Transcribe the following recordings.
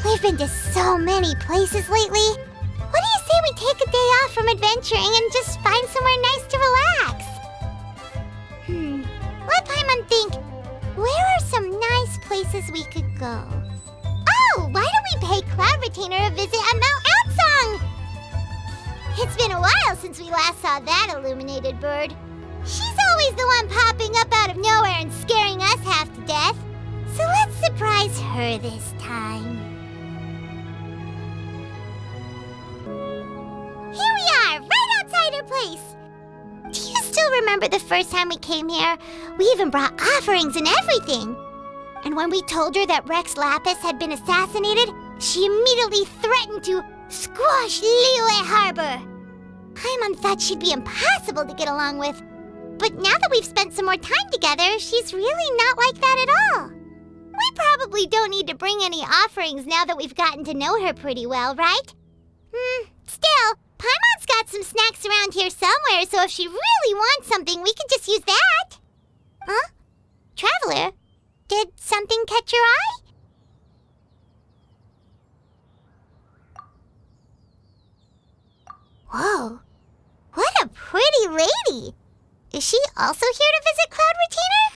We've been to so many places lately. What do you say we take a day off from adventuring and just find somewhere nice to relax? Let Paimon think. Where are some nice places we could go? Oh, why don't we pay Cloud Retainer a visit at Mount Outsong? It's been a while since we last saw that illuminated bird. She's always the one popping up out of nowhere and scaring us half to death. So let's surprise her this time. Here we are, right outside her place. Do you still remember the first time we came here? We even brought offerings and everything. And when we told her that Rex Lapis had been assassinated, she immediately threatened to squash Liyue Harbor. Paimon thought she'd be impossible to get along with. But now that we've spent some more time together, she's really not like that at all. We probably don't need to bring any offerings now that we've gotten to know her pretty well, right? Still, Paimon's got some snacks around here somewhere, so if she really wants something, we can just use that. Huh? Traveler, did something catch your eye? Whoa, what a pretty lady! Is she also here to visit Cloud Retainer?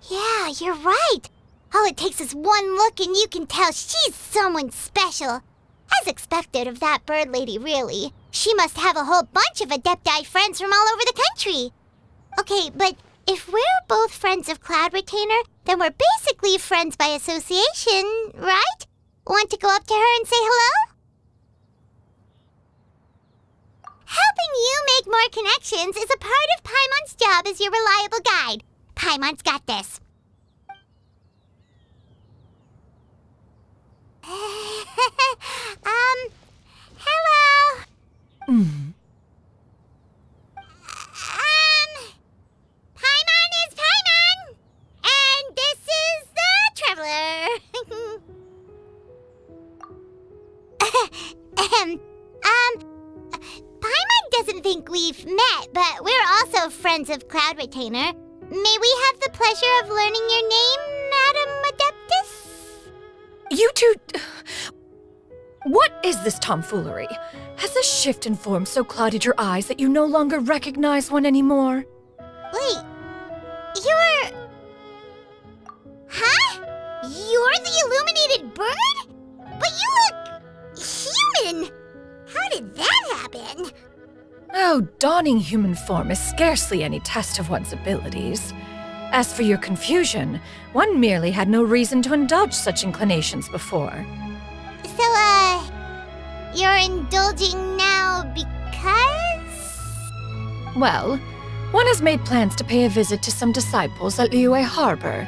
Yeah, you're right. All it takes is one look and you can tell she's someone special. As expected of that bird lady, really. She must have a whole bunch of Adepti friends from all over the country. Okay, but if we're both friends of Cloud Retainer, then we're basically friends by association, right? Want to go up to her and say hello? Helping you make more connections is a part of Paimon's job as your reliable guide. Paimon's got this. Hello? Paimon is Paimon! And this is the Traveler. Paimon doesn't think we've met, but we're also friends of Cloud Retainer. May we have the pleasure of learning your name, Madam Adeptus? You two... What is this tomfoolery? Has this shift in form so clouded your eyes that you no longer recognize one anymore? Wait, you're... Huh? You're the illuminated bird? But you look... human! How did that happen? Oh, donning human form is scarcely any test of one's abilities. As for your confusion, one merely had no reason to indulge such inclinations before. So, you're indulging now because? Well, one has made plans to pay a visit to some disciples at Liyue Harbor.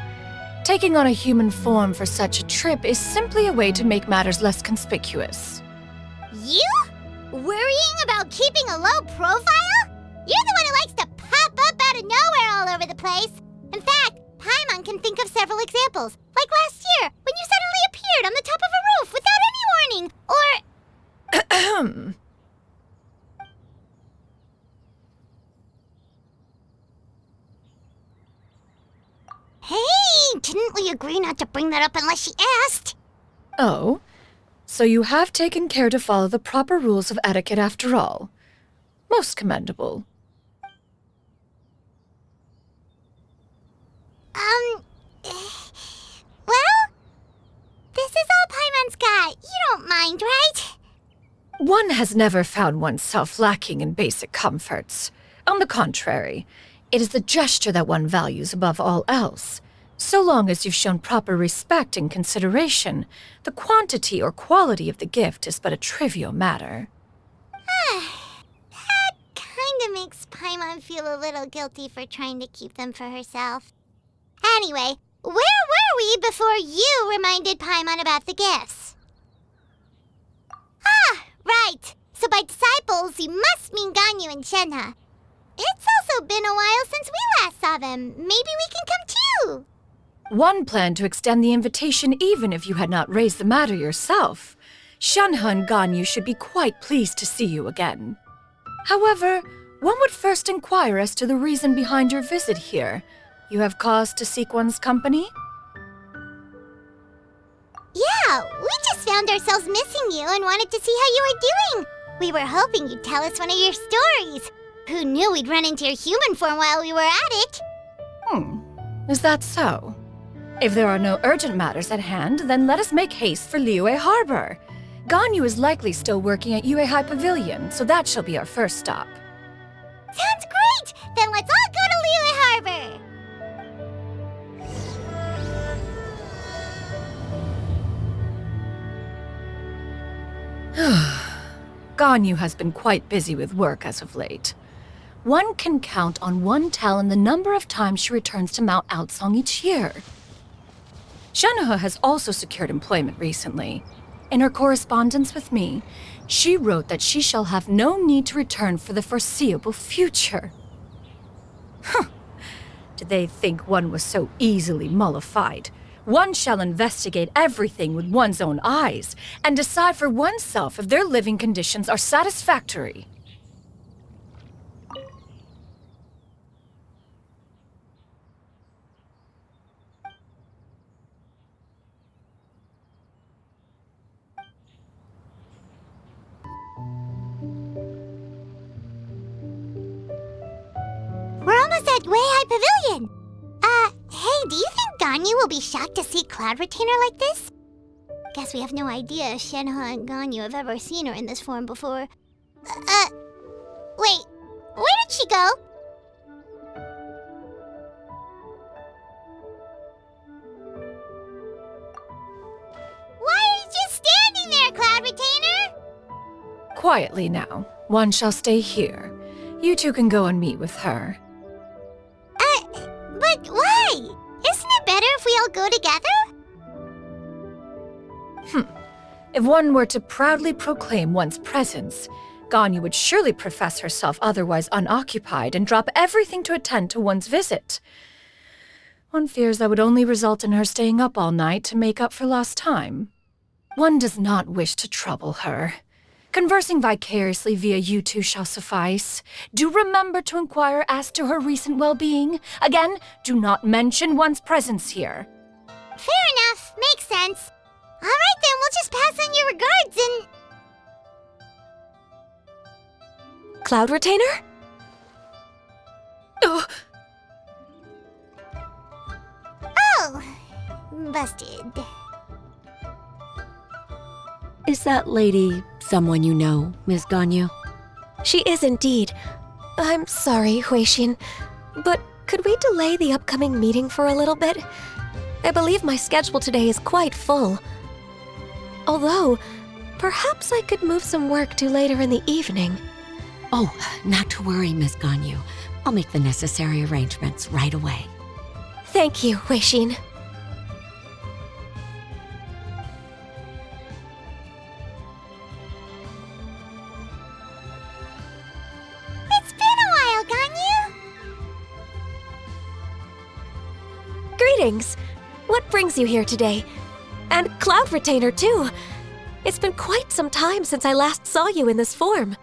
Taking on a human form for such a trip is simply a way to make matters less conspicuous. You? Worrying about keeping a low profile? You're the one who likes to pop up out of nowhere all over the place. In fact, Paimon can think of several examples. Like last year, when you suddenly appeared on the top of a roof without any warning. Or... Hey, didn't we agree not to bring that up unless she asked? Oh? So you have taken care to follow the proper rules of etiquette after all. Most commendable. Well, this is all Paimon's got. You don't mind, right? One has never found oneself lacking in basic comforts. On the contrary, it is the gesture that one values above all else. So long as you've shown proper respect and consideration, the quantity or quality of the gift is but a trivial matter. That kinda makes Paimon feel a little guilty for trying to keep them for herself. Anyway, where were we before you reminded Paimon about the gifts? Ah, right. So by disciples, you must mean Ganyu and Shenhe. It's also been a while since we last saw them. Maybe we can come too. One planned to extend the invitation even if you had not raised the matter yourself. Shenhe and Ganyu should be quite pleased to see you again. However, one would first inquire as to the reason behind your visit here. You have cause to seek one's company? Yeah, we just found ourselves missing you and wanted to see how you were doing. We were hoping you'd tell us one of your stories. Who knew we'd run into your human form while we were at it? Is that so? If there are no urgent matters at hand, then let us make haste for Liyue Harbor. Ganyu is likely still working at Yuehai Pavilion, so that shall be our first stop. Sounds great! Then let's all go to Liyue Harbor! Ganyu has been quite busy with work as of late. One can count on one talon the number of times she returns to Mount Outsong each year. Shenhe has also secured employment recently. In her correspondence with me, she wrote that she shall have no need to return for the foreseeable future. Did they think one was so easily mollified? One shall investigate everything with one's own eyes and decide for oneself if their living conditions are satisfactory. We're almost at Weihai Pavilion! Hey, do you think Ganyu will be shocked to see Cloud Retainer like this? Guess we have no idea if Shenhe and Ganyu have ever seen her in this form before. Wait, where did she go? Why are you just standing there, Cloud Retainer? Quietly now. One shall stay here. You two can go and meet with her. But why? Isn't it better if we all go together? If one were to proudly proclaim one's presence, Ganyu would surely profess herself otherwise unoccupied and drop everything to attend to one's visit. One fears that would only result in her staying up all night to make up for lost time. One does not wish to trouble her. Conversing vicariously via you two shall suffice. Do remember to inquire as to her recent well-being. Again, do not mention one's presence here. Fair enough. Makes sense. All right then, we'll just pass on your regards and... Cloud Retainer? Oh, busted. Is that lady someone you know, Miss Ganyu? She is indeed. I'm sorry, Huixin, but could we delay the upcoming meeting for a little bit? I believe my schedule today is quite full. Although, perhaps I could move some work to later in the evening. Oh, not to worry, Miss Ganyu. I'll make the necessary arrangements right away. Thank you, Huixin. It's been a while, Ganyu. Greetings. What brings you here today? And Cloud Retainer, too. It's been quite some time since I last saw you in this form.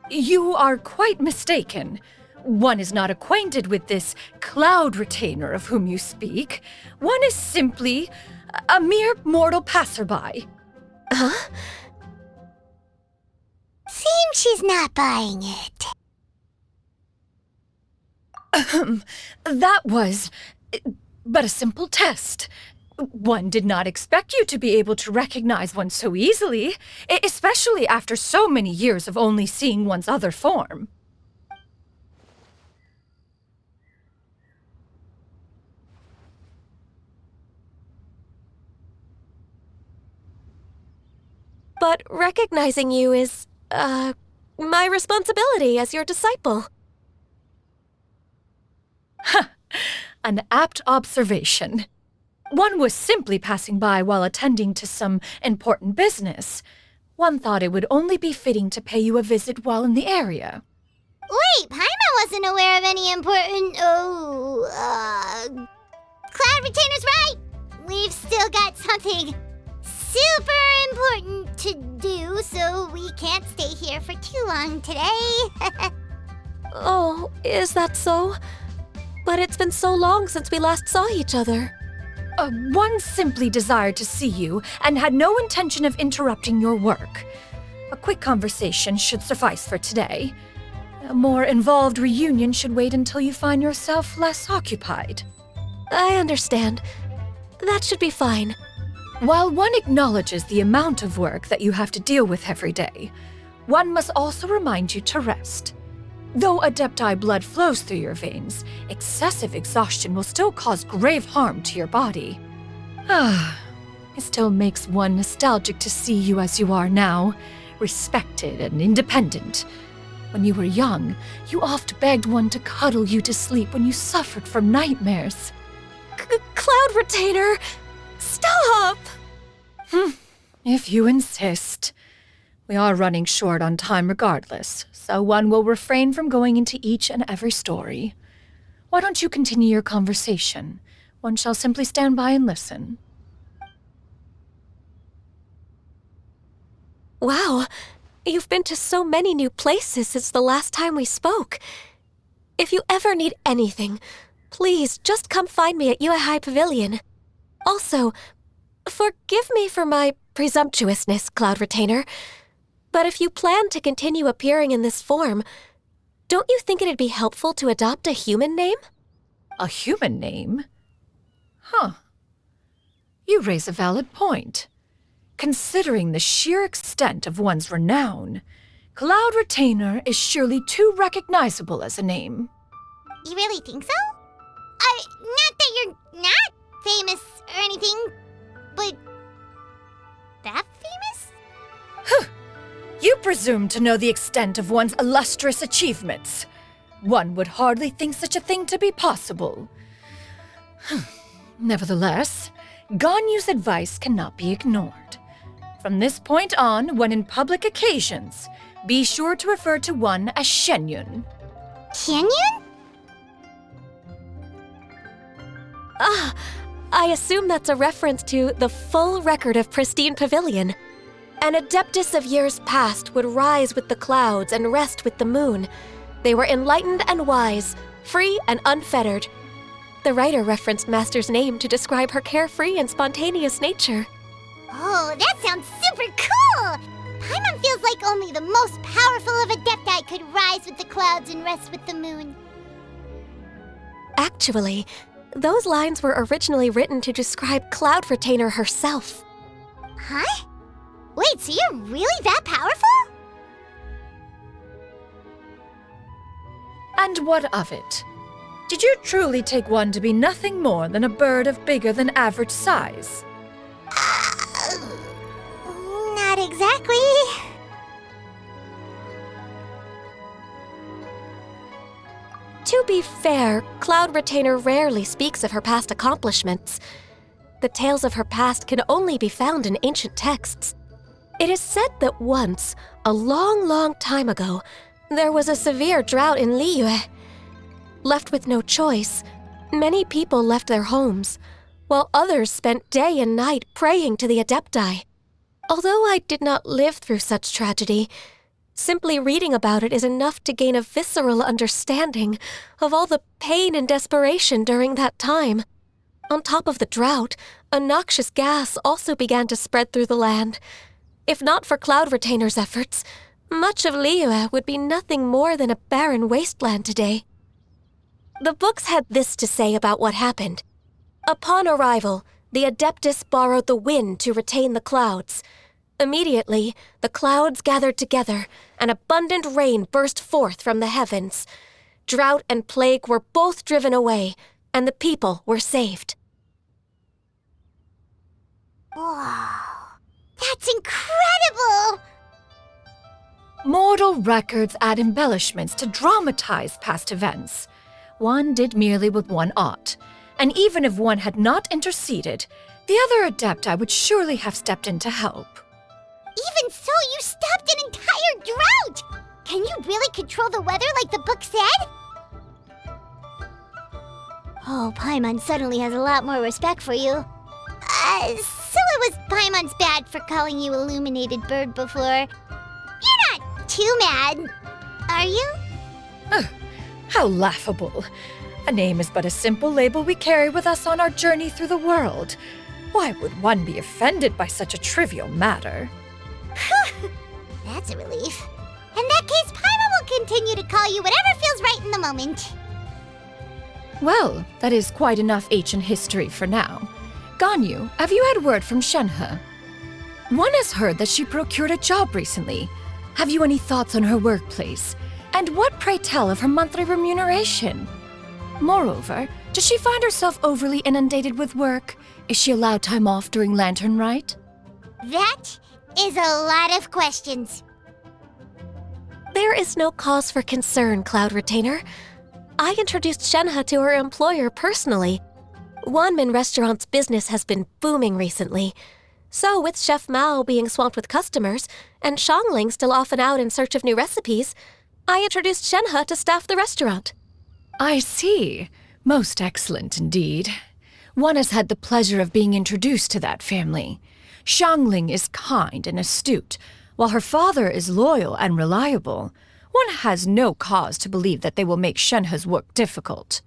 You are quite mistaken. One is not acquainted with this Cloud Retainer of whom you speak. One is simply a mere mortal passerby. Huh? Seems she's not buying it. That was but a simple test. One did not expect you to be able to recognize one so easily, especially after so many years of only seeing one's other form. But recognizing you is, my responsibility as your disciple. An apt observation. One was simply passing by while attending to some important business. One thought it would only be fitting to pay you a visit while in the area. Wait, Paimon wasn't aware of any important... Cloud Retainer's right! We've still got something super important to do, so we can't stay here for too long today. Oh, is that so? But it's been so long since we last saw each other. One simply desired to see you and had no intention of interrupting your work. A quick conversation should suffice for today. A more involved reunion should wait until you find yourself less occupied. I understand. That should be fine. While one acknowledges the amount of work that you have to deal with every day, one must also remind you to rest. Though Adepti blood flows through your veins, excessive exhaustion will still cause grave harm to your body. It still makes one nostalgic to see you as you are now, respected and independent. When you were young, you oft begged one to cuddle you to sleep when you suffered from nightmares. Cloud Retainer! Stop! If you insist. We are running short on time regardless, so one will refrain from going into each and every story. Why don't you continue your conversation? One shall simply stand by and listen. Wow, you've been to so many new places since the last time we spoke. If you ever need anything, please just come find me at Uehai Pavilion. Also, forgive me for my presumptuousness, Cloud Retainer, but if you plan to continue appearing in this form, don't you think it'd be helpful to adopt a human name? A human name? You raise a valid point. Considering the sheer extent of one's renown, Cloud Retainer is surely too recognizable as a name. You really think so? Not that you're not famous or anything, but that famous? You presume to know the extent of one's illustrious achievements. One would hardly think such a thing to be possible. Nevertheless, Ganyu's advice cannot be ignored. From this point on, when in public occasions, be sure to refer to one as Xianyun. Xianyun? I assume that's a reference to the full record of Pristine Pavilion. An Adeptus of years past would rise with the clouds and rest with the moon. They were enlightened and wise, free and unfettered. The writer referenced Master's name to describe her carefree and spontaneous nature. Oh, that sounds super cool! Paimon feels like only the most powerful of Adepti could rise with the clouds and rest with the moon. Actually, those lines were originally written to describe Cloud Retainer herself. Huh? Wait, so you're really that powerful? And what of it? Did you truly take one to be nothing more than a bird of bigger than average size? Not exactly. To be fair, Cloud Retainer rarely speaks of her past accomplishments. The tales of her past can only be found in ancient texts. It is said that once, a long time ago, there was a severe drought in Liyue. Left with no choice, many people left their homes, while others spent day and night praying to the Adepti. Although I did not live through such tragedy, simply reading about it is enough to gain a visceral understanding of all the pain and desperation during that time. On top of the drought, a noxious gas also began to spread through the land. If not for Cloud Retainer's efforts, much of Liyue would be nothing more than a barren wasteland today. The books had this to say about what happened. Upon arrival, the Adeptus borrowed the wind to retain the clouds. Immediately, the clouds gathered together, and abundant rain burst forth from the heavens. Drought and plague were both driven away, and the people were saved. Wow, that's incredible! Mortal records add embellishments to dramatize past events. One did merely what one ought, and even if one had not interceded, the other Adepti would surely have stepped in to help. Even so, you stopped an entire drought! Can you really control the weather like the book said? Oh, Paimon suddenly has a lot more respect for you. So it was Paimon's bad for calling you Illuminated Bird before. You're not too mad, are you? How laughable. A name is but a simple label we carry with us on our journey through the world. Why would one be offended by such a trivial matter? That's a relief. In that case, Paimon will continue to call you whatever feels right in the moment. Well, that is quite enough ancient history for now. Ganyu, have you had word from Shenhe? One has heard that she procured a job recently. Have you any thoughts on her workplace? And what, pray tell, of her monthly remuneration? Moreover, does she find herself overly inundated with work? Is she allowed time off during Lantern Rite? That is a lot of questions. There is no cause for concern, Cloud Retainer. I introduced Shenhe to her employer personally. Wanmin Restaurant's business has been booming recently. So, with Chef Mao being swamped with customers, and Xiangling still off and out in search of new recipes, I introduced Shenhe to staff the restaurant. I see. Most excellent indeed. One has had the pleasure of being introduced to that family. Xiangling is kind and astute, while her father is loyal and reliable. One has no cause to believe that they will make Shenhe's work difficult.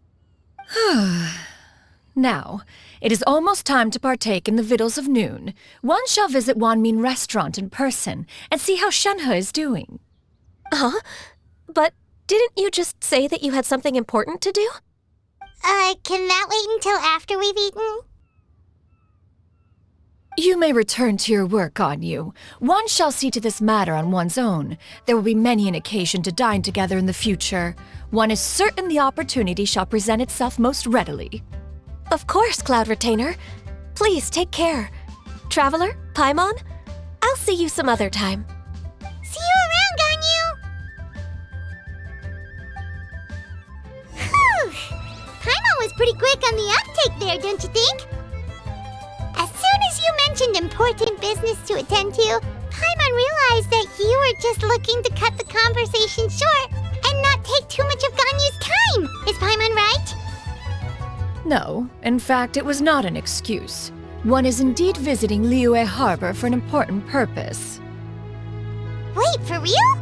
Now, it is almost time to partake in the victuals of noon. One shall visit Wanmin Restaurant in person and see how Shenhe is doing. Huh? But didn't you just say that you had something important to do? Can that wait until after we've eaten? You may return to your work, Ganyu. One shall see to this matter on one's own. There will be many an occasion to dine together in the future. One is certain the opportunity shall present itself most readily. Of course, Cloud Retainer. Please take care. Traveler, Paimon, I'll see you some other time. See you around, Ganyu! Whew! Paimon was pretty quick on the uptake there, don't you think? As soon as you mentioned important business to attend to, Paimon realized that you were just looking to cut the conversation short and not take too much of Ganyu's time. Is Paimon right? No, in fact, it was not an excuse. One is indeed visiting Liyue Harbor for an important purpose. Wait, for real?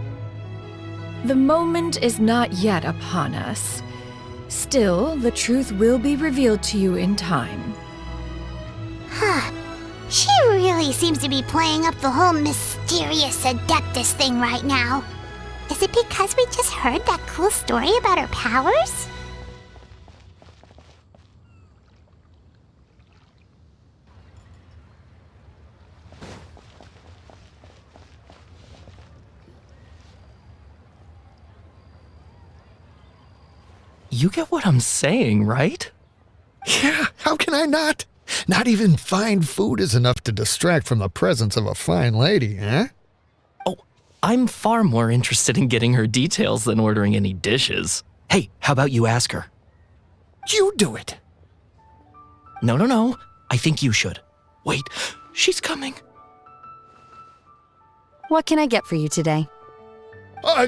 The moment is not yet upon us. Still, the truth will be revealed to you in time. Huh. She really seems to be playing up the whole mysterious Adeptus thing right now. Is it because we just heard that cool story about her powers? You get what I'm saying, right? Yeah, how can I not? Not even fine food is enough to distract from the presence of a fine lady, eh? Oh, I'm far more interested in getting her details than ordering any dishes. Hey, how about you ask her? You do it. No. I think you should. Wait, she's coming. What can I get for you today?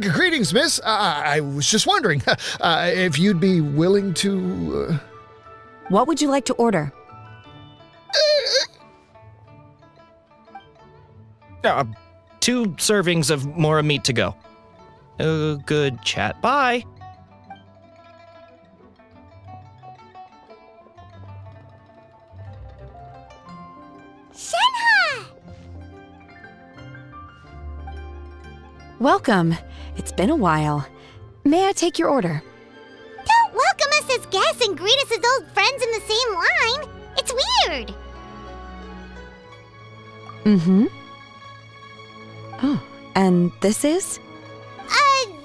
Greetings, miss. I was just wondering if you'd be willing to... What would you like to order? 2 servings of Mora meat to go. Good chat. Bye. Shenhe! Welcome. It's been a while. May I take your order? Don't welcome us as guests and greet us as old friends in the same line. It's weird. Mm-hmm. Oh, and this is?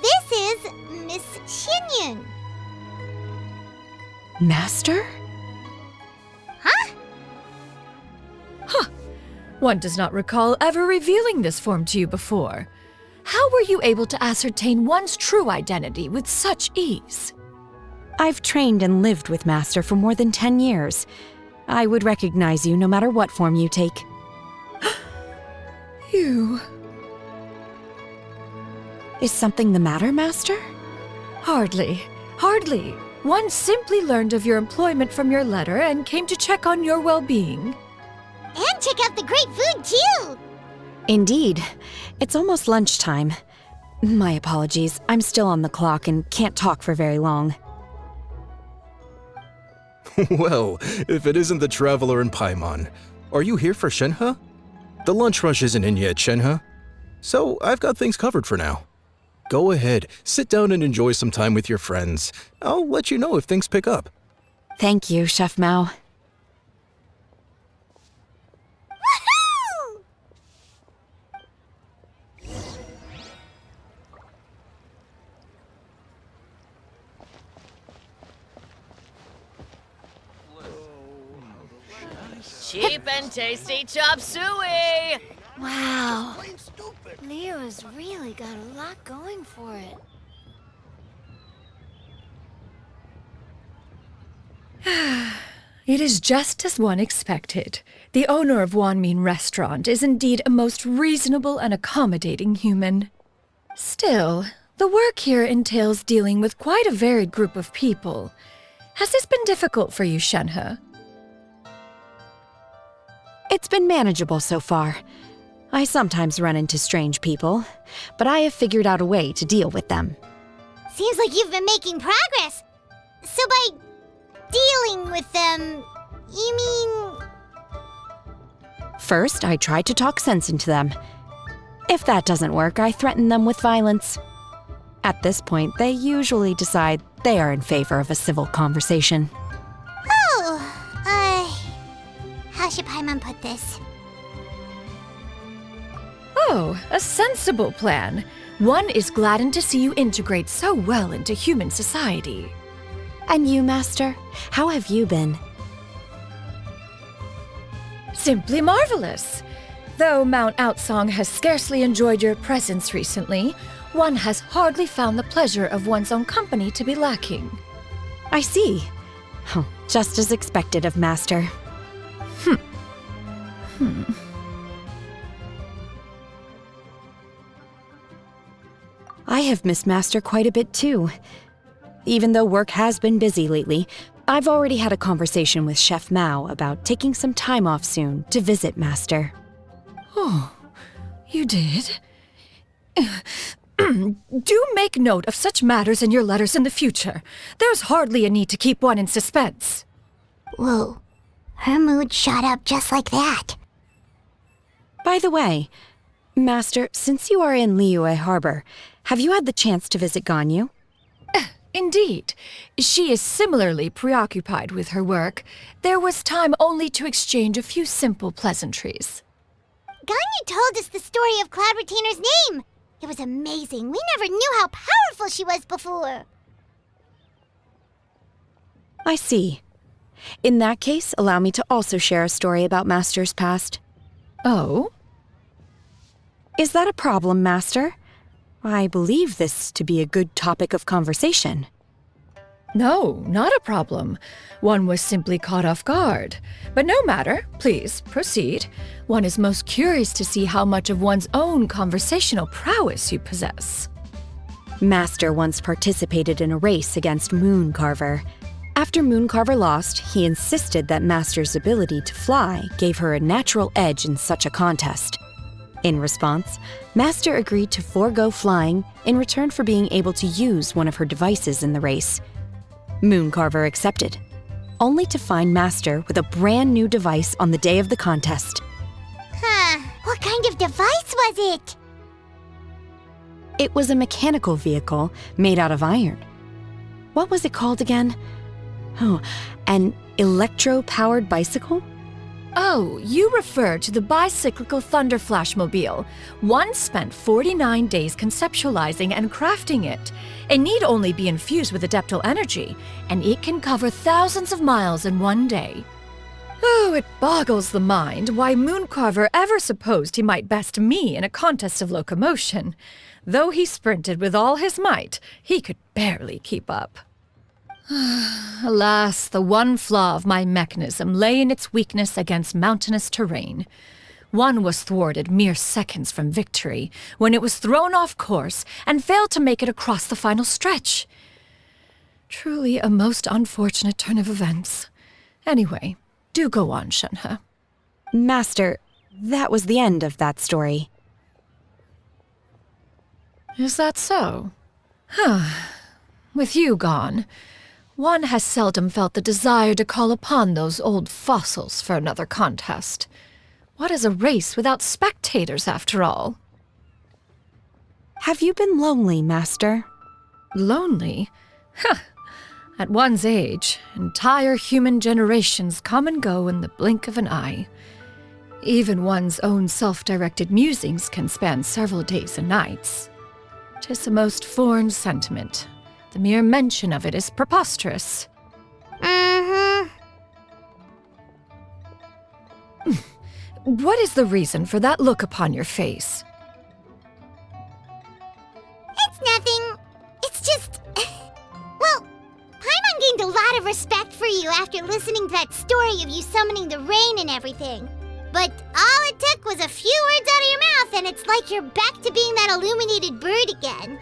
This is Miss Xianyun. Master? Huh? One does not recall ever revealing this form to you before. How were you able to ascertain one's true identity with such ease? I've trained and lived with Master for more than 10 years. I would recognize you no matter what form you take. You... Is something the matter, Master? Hardly. One simply learned of your employment from your letter and came to check on your well-being. And check out the great food, too. Indeed. It's almost lunchtime. My apologies. I'm still on the clock and can't talk for very long. Well, if it isn't the traveler in Paimon, are you here for Shenhe? The lunch rush isn't in yet, Shenhe. So I've got things covered for now. Go ahead, sit down and enjoy some time with your friends. I'll let you know if things pick up. Thank you, Chef Mao. Woohoo! Cheap and tasty chop suey! Wow. Leo's really got a lot going for it. It is just as one expected. The owner of Wanmin Restaurant is indeed a most reasonable and accommodating human. Still, the work here entails dealing with quite a varied group of people. Has this been difficult for you, Shenhe? It's been manageable so far. I sometimes run into strange people, but I have figured out a way to deal with them. Seems like you've been making progress. So by dealing with them, you mean... First, I try to talk sense into them. If that doesn't work, I threaten them with violence. At this point, they usually decide they are in favor of a civil conversation. How should Paimon put this? Oh, a sensible plan. One is gladdened to see you integrate so well into human society. And you, Master? How have you been? Simply marvelous. Though Mount Outsong has scarcely enjoyed your presence recently, one has hardly found the pleasure of one's own company to be lacking. I see. Oh, just as expected of Master. I have missed Master quite a bit too. Even though work has been busy lately, I've already had a conversation with Chef Mao about taking some time off soon to visit Master. Oh, you did? Do make note of such matters in your letters in the future. There's hardly a need to keep one in suspense. Whoa. Her mood shot up just like that. By the way, Master, since you are in Liyue Harbor, have you had the chance to visit Ganyu? Indeed. She is similarly preoccupied with her work. There was time only to exchange a few simple pleasantries. Ganyu told us the story of Cloud Retainer's name. It was amazing. We never knew how powerful she was before. I see. In that case, allow me to also share a story about Master's past. Oh? Is that a problem, Master? I believe this to be a good topic of conversation. No, not a problem. One was simply caught off guard. But no matter, please, proceed. One is most curious to see how much of one's own conversational prowess you possess. Master once participated in a race against Mooncarver. After Mooncarver lost, he insisted that Master's ability to fly gave her a natural edge in such a contest. In response, Master agreed to forego flying in return for being able to use one of her devices in the race. Mooncarver accepted, only to find Master with a brand new device on the day of the contest. Huh. What kind of device was it? It was a mechanical vehicle made out of iron. What was it called again? Oh, an electro-powered bicycle? Oh, you refer to the bicyclical Thunder Flashmobile. One spent 49 days conceptualizing and crafting it. It need only be infused with adeptal energy, and it can cover thousands of miles in one day. Oh, it boggles the mind why Mooncarver ever supposed he might best me in a contest of locomotion. Though he sprinted with all his might, he could barely keep up. Alas, the one flaw of my mechanism lay in its weakness against mountainous terrain. One was thwarted mere seconds from victory, when it was thrown off course and failed to make it across the final stretch. Truly a most unfortunate turn of events. Anyway, do go on, Shenhe. Master, that was the end of that story. Is that so? With you gone, one has seldom felt the desire to call upon those old fossils for another contest. What is a race without spectators, after all? Have you been lonely, Master? Lonely? At one's age, entire human generations come and go in the blink of an eye. Even one's own self-directed musings can span several days and nights. 'Tis a most foreign sentiment. The mere mention of it is preposterous. What is the reason for that look upon your face? It's nothing. It's just... Well, Paimon gained a lot of respect for you after listening to that story of you summoning the rain and everything. But all it took was a few words out of your mouth and it's like you're back to being that illuminated bird again.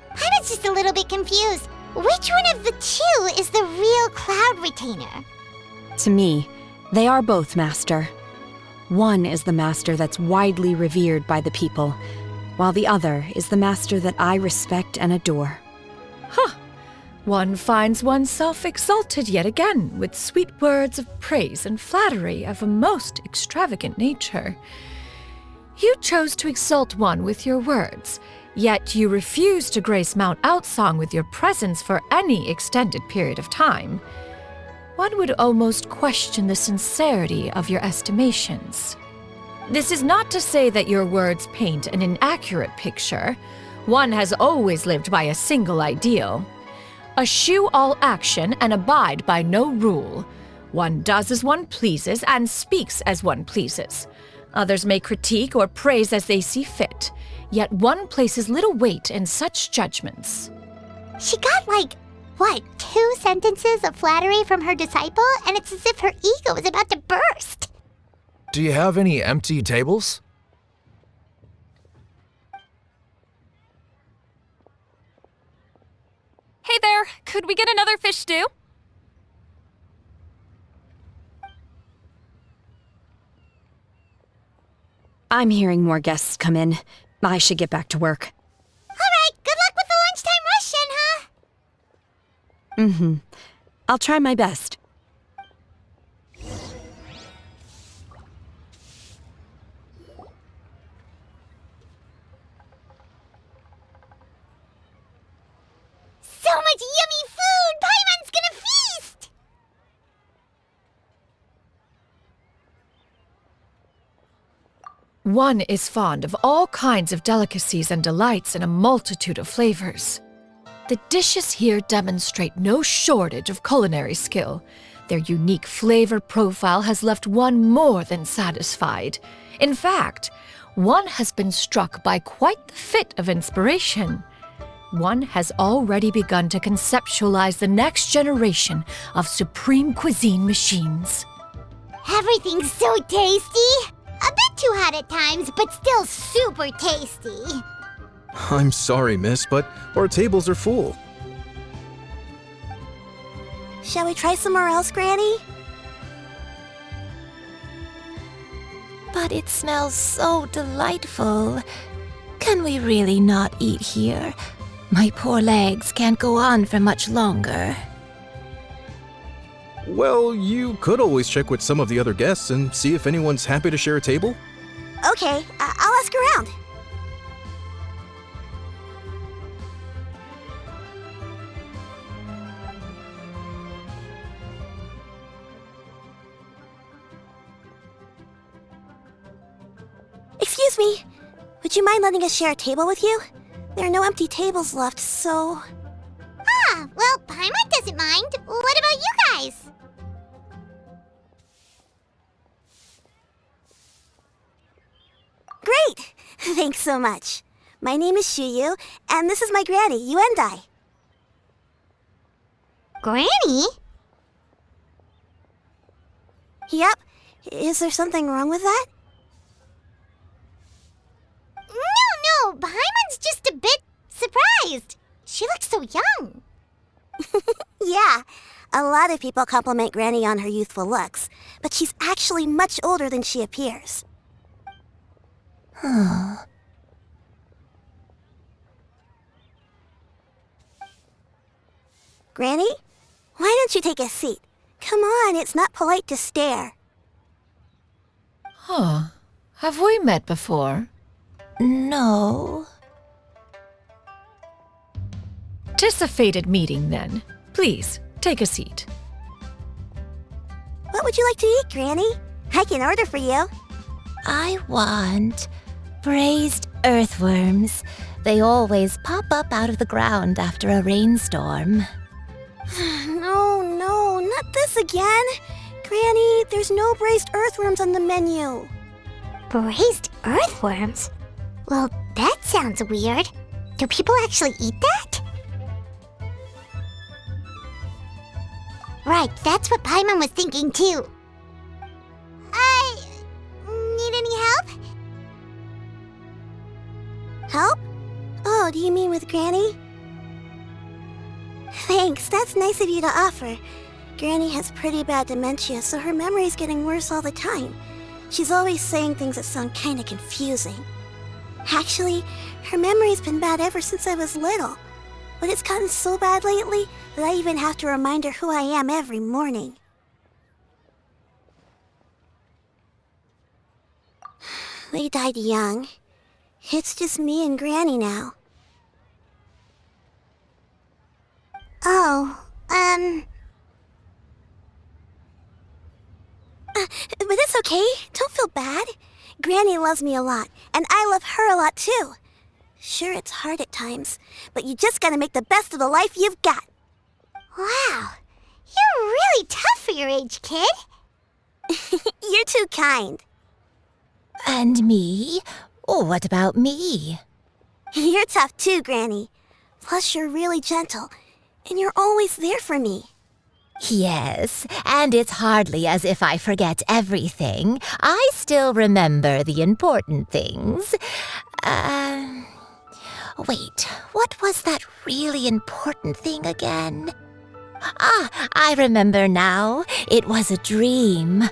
Paimon's just a little bit confused. Which one of the two is the real cloud retainer? To me, they are both, Master. One is the master that's widely revered by the people, while the other is the master that I respect and adore. One finds oneself exalted yet again with sweet words of praise and flattery of a most extravagant nature. You chose to exalt one with your words, yet you refuse to grace Mount Outsong with your presence for any extended period of time. One would almost question the sincerity of your estimations. This is not to say that your words paint an inaccurate picture. One has always lived by a single ideal. Eschew all action and abide by no rule. One does as one pleases and speaks as one pleases. Others may critique or praise as they see fit, yet one places little weight in such judgments. She got 2 sentences of flattery from her disciple, and it's as if her ego is about to burst. Do you have any empty tables? Hey there, could we get another fish stew? I'm hearing more guests come in. I should get back to work. All right, good luck with the lunchtime rush, Shenhe. I'll try my best. So much yummy food! Paimon's gonna feast! One is fond of all kinds of delicacies and delights in a multitude of flavors. The dishes here demonstrate no shortage of culinary skill. Their unique flavor profile has left one more than satisfied. In fact, one has been struck by quite the fit of inspiration. One has already begun to conceptualize the next generation of supreme cuisine machines. Everything's so tasty! A bit too hot at times, but still super tasty. I'm sorry, miss, but our tables are full. Shall we try somewhere else, Granny? But it smells so delightful. Can we really not eat here? My poor legs can't go on for much longer. Well, you could always check with some of the other guests and see if anyone's happy to share a table. Okay, I'll ask around. Excuse me, would you mind letting us share a table with you? There are no empty tables left, so... Ah, well, Paimon doesn't mind. What about you guys? Great! Thanks so much. My name is Xiyu, and this is my granny, Yuendai. Granny? Yep. Is there something wrong with that? No, Paimon's just a bit surprised. She looks so young. Yeah, a lot of people compliment Granny on her youthful looks, but she's actually much older than she appears. Granny, why don't you take a seat? Come on, it's not polite to stare. Huh. Have we met before? No. 'Tis a fated meeting, then. Please, take a seat. What would you like to eat, Granny? I can order for you. I want braised earthworms. They always pop up out of the ground after a rainstorm. No, not this again. Granny, there's no braised earthworms on the menu. Braised earthworms? Well, that sounds weird. Do people actually eat that? Right, that's what Paimon was thinking too. Need any help? Help? Oh, do you mean with Granny? Thanks, that's nice of you to offer. Granny has pretty bad dementia, so her memory's getting worse all the time. She's always saying things that sound kinda confusing. Actually, her memory's been bad ever since I was little. But it's gotten so bad lately that I even have to remind her who I am every morning. They died young. It's just me and Granny now. But it's okay. Don't feel bad. Granny loves me a lot, and I love her a lot too. Sure, it's hard at times, but you just gotta make the best of the life you've got. Wow, you're really tough for your age, kid. You're too kind. And me? What about me? You're tough too, Granny. Plus, you're really gentle, and you're always there for me. Yes, and it's hardly as if I forget everything. I still remember the important things. Wait, what was that really important thing again? I remember now. It was a dream.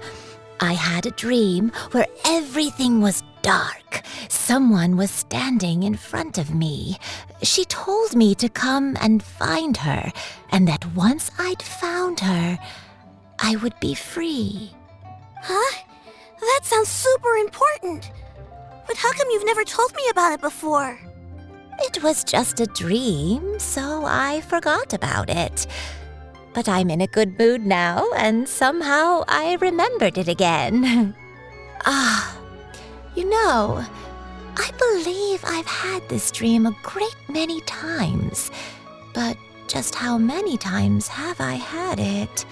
I had a dream where everything was dark. Someone was standing in front of me. She told me to come and find her, and that once I'd found her, I would be free. Huh? That sounds super important. But how come you've never told me about it before? It was just a dream, so I forgot about it. But I'm in a good mood now, and somehow I remembered it again. You know, I believe I've had this dream a great many times. But just how many times have I had it?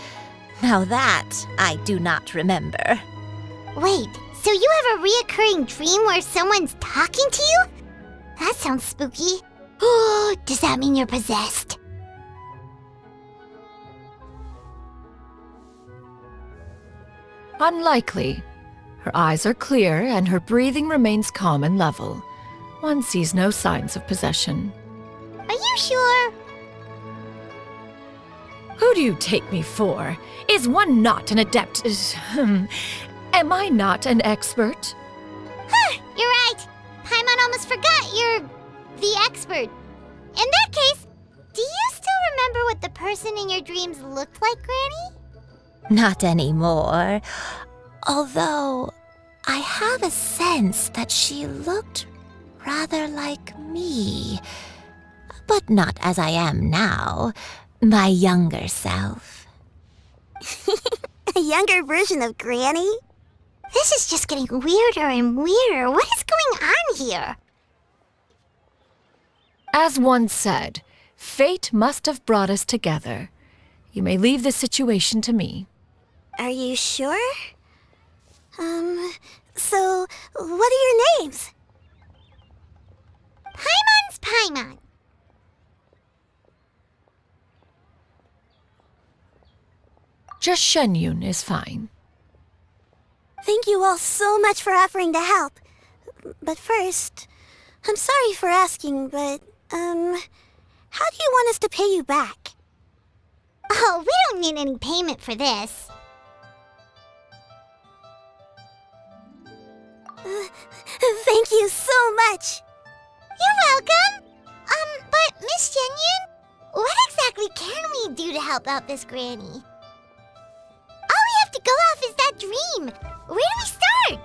Now that I do not remember. Wait, so you have a reoccurring dream where someone's talking to you? That sounds spooky. Oh, does that mean you're possessed? Unlikely. Her eyes are clear and her breathing remains calm and level. One sees no signs of possession. Are you sure? Who do you take me for? Is one not an adept? Am I not an expert? You're right. Paimon almost forgot you're the expert. In that case, do you still remember what the person in your dreams looked like, Granny? Not anymore. Although, I have a sense that she looked rather like me. But not as I am now. My younger self. A younger version of Granny? This is just getting weirder and weirder. What is going on here? As one said, fate must have brought us together. You may leave the situation to me. Are you sure? So, what are your names? Paimon's Paimon. Just Xianyun is fine. Thank you all so much for offering to help. But first, I'm sorry for asking, but, how do you want us to pay you back? Oh, we don't need any payment for this. Thank you so much. You're welcome. But Miss Xianyun, What exactly can we do to help out this granny? All we have to go off is that dream. Where do we start?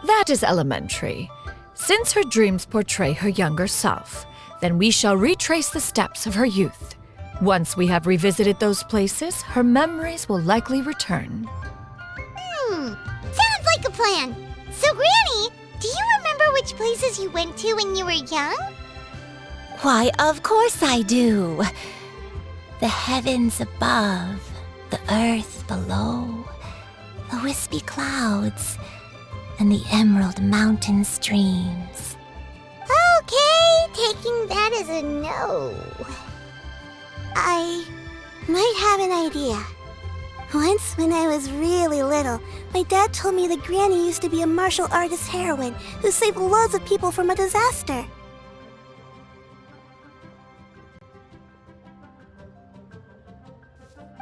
That is elementary. Since her dreams portray her younger self, then we shall retrace the steps of her youth. Once we have revisited those places, her memories will likely return. Sounds like a plan. So, Granny, do you remember which places you went to when you were young? Why, of course I do. The heavens above, the earth below, the wispy clouds, and the emerald mountain streams. Okay, taking that as a no. I might have an idea. Once, when I was really little, my dad told me that Granny used to be a martial artist heroine who saved loads of people from a disaster.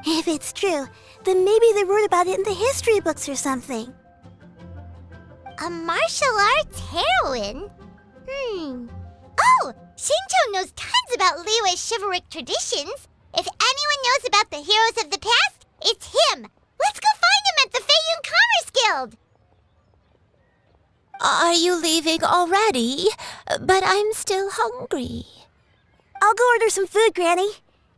If it's true, then maybe they wrote about it in the history books or something. A martial arts heroine? Oh, Shinjo knows tons about Liyue's chivalric traditions. If anyone knows about the heroes of the past, it's him. Let's go find him at the Xianyun Commerce Guild. Are you leaving already? But I'm still hungry. I'll go order some food, Granny.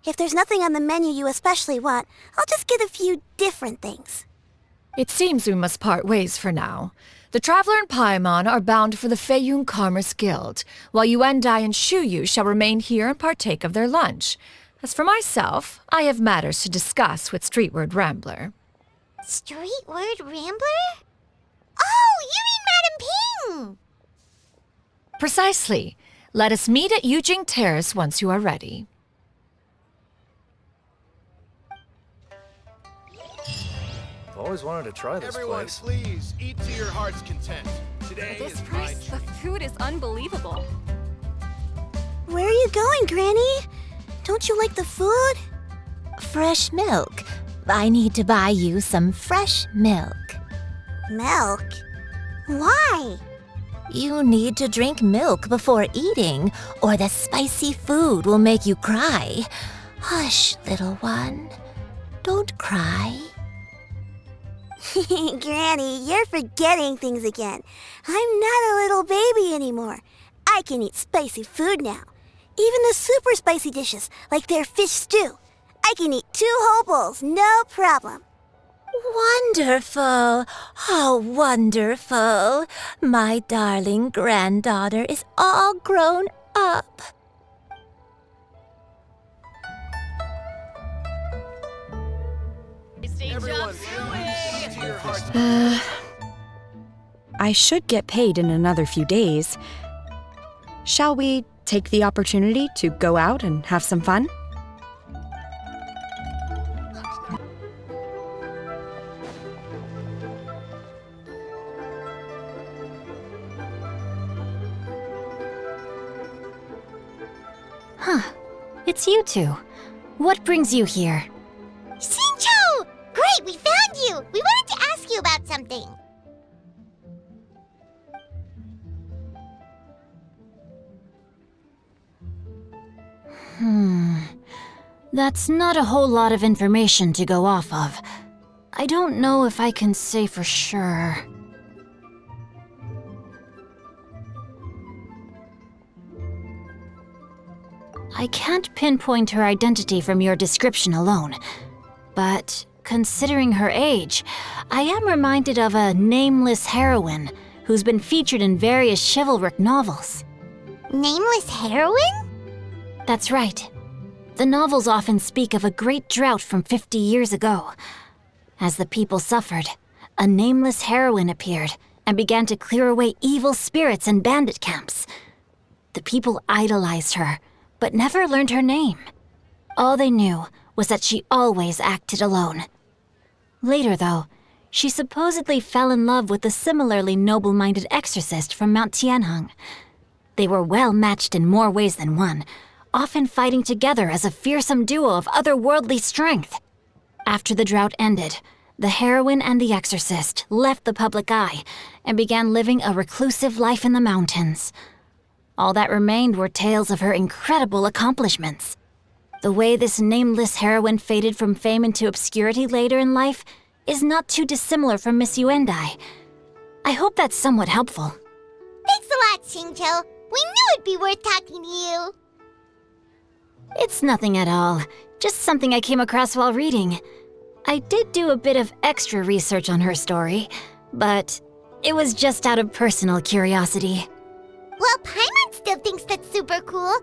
If there's nothing on the menu you especially want, I'll just get a few different things. It seems we must part ways for now. The Traveler and Paimon are bound for the Xianyun Commerce Guild, while Yuendai and Shuyu shall remain here and partake of their lunch. As for myself, I have matters to discuss with Streetward Rambler. Streetward Rambler? Oh, you mean Madam Ping! Precisely. Let us meet at Yujing Terrace once you are ready. I've always wanted to try this Everyone, place. please, eat to your heart's content. Today At this is price, my the food is unbelievable. Where are you going, Granny? Don't you like the food? Fresh milk. I need to buy you some fresh milk. Milk? Why? You need to drink milk before eating, or the spicy food will make you cry. Hush, little one. Don't cry. Granny, you're forgetting things again. I'm not a little baby anymore. I can eat spicy food now. Even the super spicy dishes, like their fish stew. I can eat 2 whole bowls, no problem. Wonderful! How wonderful! My darling granddaughter is all grown up. Everyone, please, eat to your heart's I should get paid in another few days. Shall we take the opportunity to go out and have some fun? It's you two. What brings you here? Shinjo! Great, we found you! We wanted to ask you about something. That's not a whole lot of information to go off of. I don't know if I can say for sure. I can't pinpoint her identity from your description alone, but considering her age, I am reminded of a nameless heroine who's been featured in various chivalric novels. Nameless heroine? That's right. The novels often speak of a great drought from 50 years ago. As the people suffered, a nameless heroine appeared and began to clear away evil spirits and bandit camps. The people idolized her, but never learned her name. All they knew was that she always acted alone. Later, though, she supposedly fell in love with a similarly noble-minded exorcist from Mount Tianheng. They were well matched in more ways than one, often fighting together as a fearsome duo of otherworldly strength. After the drought ended, the heroine and the exorcist left the public eye and began living a reclusive life in the mountains. All that remained were tales of her incredible accomplishments. The way this nameless heroine faded from fame into obscurity later in life is not too dissimilar from Miss Yuendai. I hope that's somewhat helpful. Thanks a lot, Xingqiu. We knew it'd be worth talking to you. It's nothing at all, just something I came across while reading. I did do a bit of extra research on her story, but it was just out of personal curiosity. Well, Paimon still thinks that's super cool.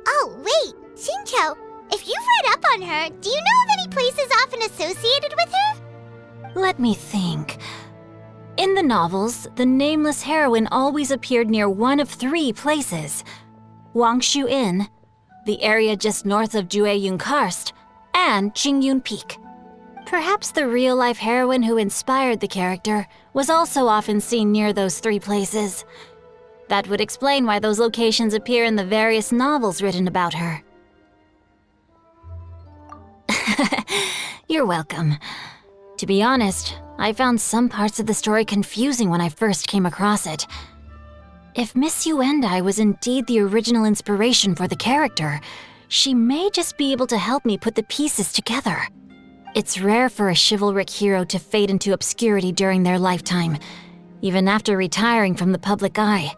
Oh, wait, Xingqiu, if you've read up on her, do you know of any places often associated with her? Let me think. In the novels, the nameless heroine always appeared near one of 3 places. Wangshu Inn, the area just north of Jueyun Karst, and Qingyun Peak. Perhaps the real-life heroine who inspired the character was also often seen near those 3 places. That would explain why those locations appear in the various novels written about her. You're welcome. To be honest, I found some parts of the story confusing when I first came across it. If Miss Yuendai was indeed the original inspiration for the character, she may just be able to help me put the pieces together. It's rare for a chivalric hero to fade into obscurity during their lifetime, even after retiring from the public eye.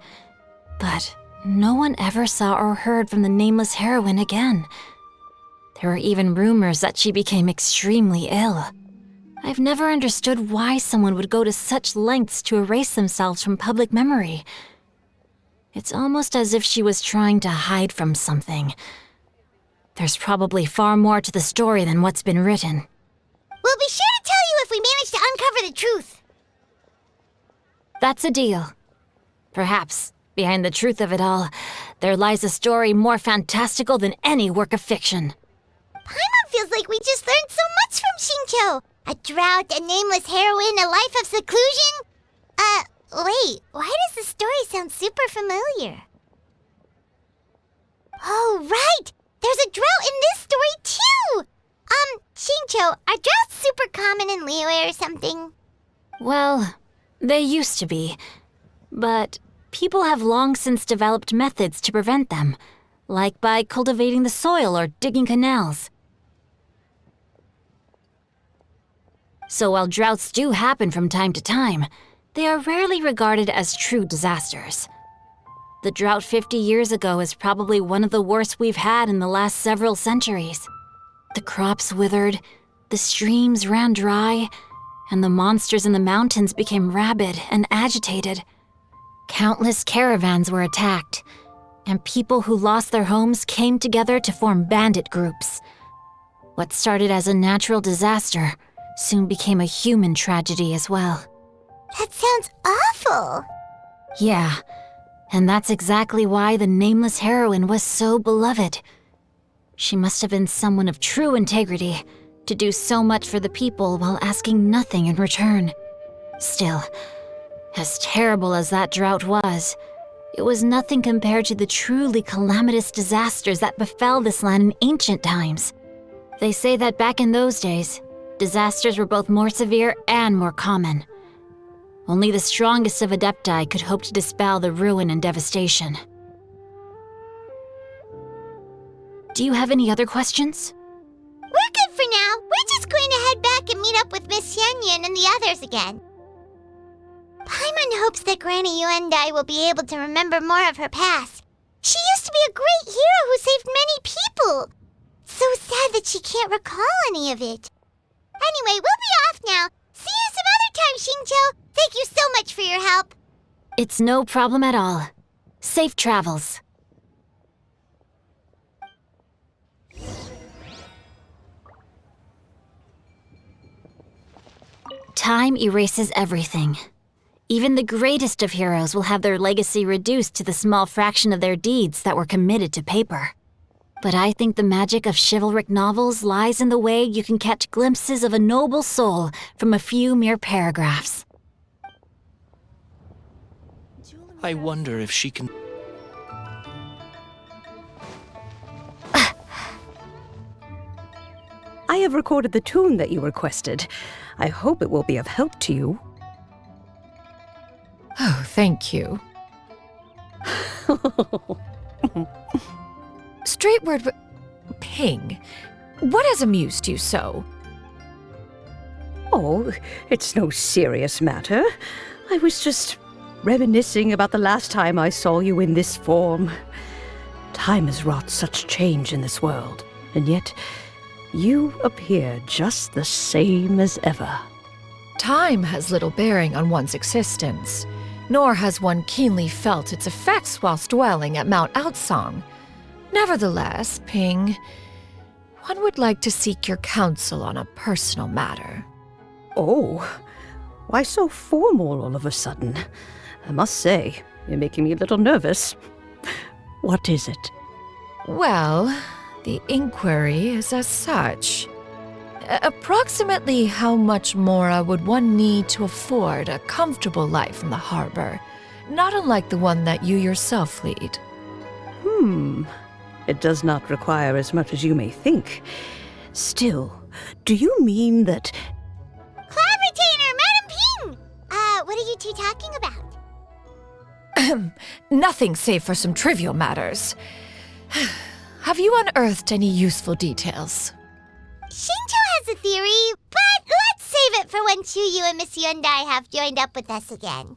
But no one ever saw or heard from the nameless heroine again. There were even rumors that she became extremely ill. I've never understood why someone would go to such lengths to erase themselves from public memory. It's almost as if she was trying to hide from something. There's probably far more to the story than what's been written. We'll be sure to tell you if we manage to uncover the truth. That's a deal. Perhaps, behind the truth of it all, there lies a story more fantastical than any work of fiction. Paimon feels like we just learned so much from Xingqiu. A drought, a nameless heroine, a life of seclusion? Wait, why does the story sound super familiar? Oh, right! There's a drought in this story, too! Xingqiu, are droughts super common in Liyue or something? Well, they used to be. But people have long since developed methods to prevent them, like by cultivating the soil or digging canals. So while droughts do happen from time to time, they are rarely regarded as true disasters. The drought 50 years ago is probably one of the worst we've had in the last several centuries. The crops withered, the streams ran dry, and the monsters in the mountains became rabid and agitated. Countless caravans were attacked, and people who lost their homes came together to form bandit groups. What started as a natural disaster soon became a human tragedy as well. That sounds awful. Yeah, and that's exactly why the nameless heroine was so beloved. She must have been someone of true integrity, to do so much for the people while asking nothing in return. Still, as terrible as that drought was, it was nothing compared to the truly calamitous disasters that befell this land in ancient times. They say that back in those days, disasters were both more severe and more common. Only the strongest of Adepti could hope to dispel the ruin and devastation. Do you have any other questions? We're good for now. We're just going to head back and meet up with Miss Xianyun and the others again. Paimon hopes that Granny Yuendai will be able to remember more of her past. She used to be a great hero who saved many people. So sad that she can't recall any of it. Anyway, we'll be off now. See you some other time, Xingqiu. Thank you so much for your help. It's no problem at all. Safe travels. Time erases everything. Even the greatest of heroes will have their legacy reduced to the small fraction of their deeds that were committed to paper. But I think the magic of chivalric novels lies in the way you can catch glimpses of a noble soul from a few mere paragraphs. I wonder if she can... I have recorded the tune that you requested. I hope it will be of help to you. Oh, thank you. Straightward, Ping, what has amused you so? Oh, it's no serious matter. I was just reminiscing about the last time I saw you in this form. Time has wrought such change in this world, and yet you appear just the same as ever. Time has little bearing on one's existence, nor has one keenly felt its effects whilst dwelling at Mount Outsong. Nevertheless, Ping, one would like to seek your counsel on a personal matter. Oh, why so formal all of a sudden? I must say, you're making me a little nervous. What is it? Well, the inquiry is as such. Approximately how much more would one need to afford a comfortable life in the harbor, not unlike the one that you yourself lead? It does not require as much as you may think. Still, do you mean that... Cloud Retainer, Madam Ping! What are you two talking about? Nothing save for some trivial matters. Have you unearthed any useful details? Shinto has a theory, but let's save it for when Chuyu and Miss Yundai have joined up with us again.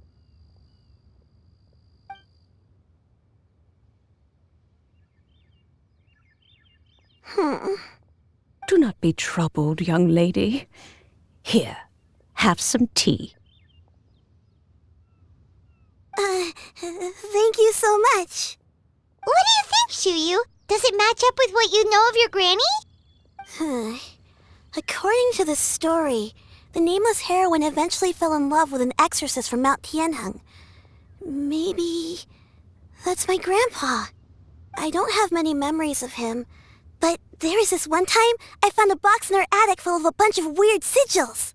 Do not be troubled, young lady. Here, have some tea. Thank you so much. What do you think, Chuyu? Does it match up with what you know of your granny? According to the story, the nameless heroine eventually fell in love with an exorcist from Mount Tianheng. Maybe that's my grandpa. I don't have many memories of him, but there was this one time I found a box in our attic full of a bunch of weird sigils.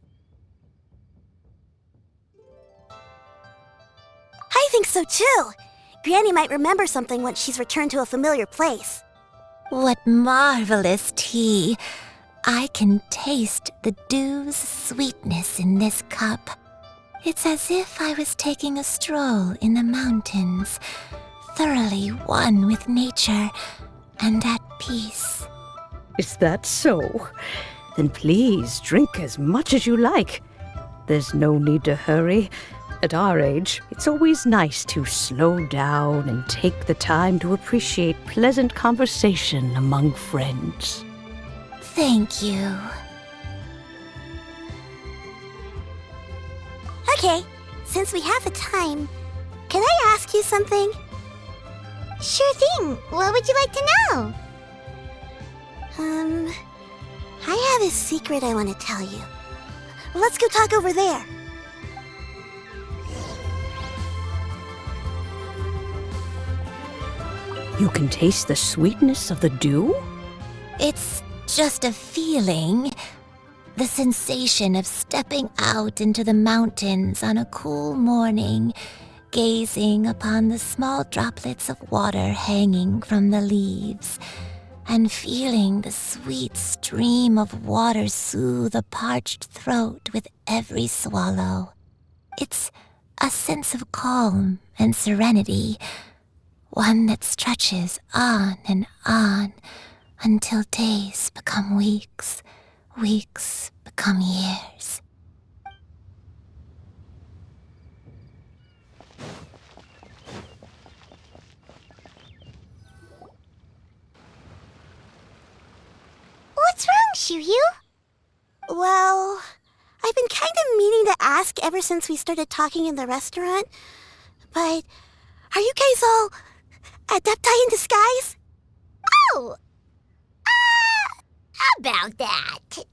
I think so too. Granny might remember something once she's returned to a familiar place. What marvelous tea! I can taste the dew's sweetness in this cup. It's as if I was taking a stroll in the mountains, thoroughly one with nature and at peace. Is that so? Then please drink as much as you like. There's no need to hurry. At our age, it's always nice to slow down and take the time to appreciate pleasant conversation among friends. Thank you. Okay, since we have the time, can I ask you something? Sure thing. What would you like to know? I have a secret I want to tell you. Let's go talk over there. You can taste the sweetness of the dew? It's just a feeling. The sensation of stepping out into the mountains on a cool morning, gazing upon the small droplets of water hanging from the leaves, and feeling the sweet stream of water soothe a parched throat with every swallow. It's a sense of calm and serenity, one that stretches on and on until days become weeks, weeks become years. What's wrong, Chuyu? Well, I've been kind of meaning to ask ever since we started talking in the restaurant, but are you guys all adepti in disguise? Oh! About that.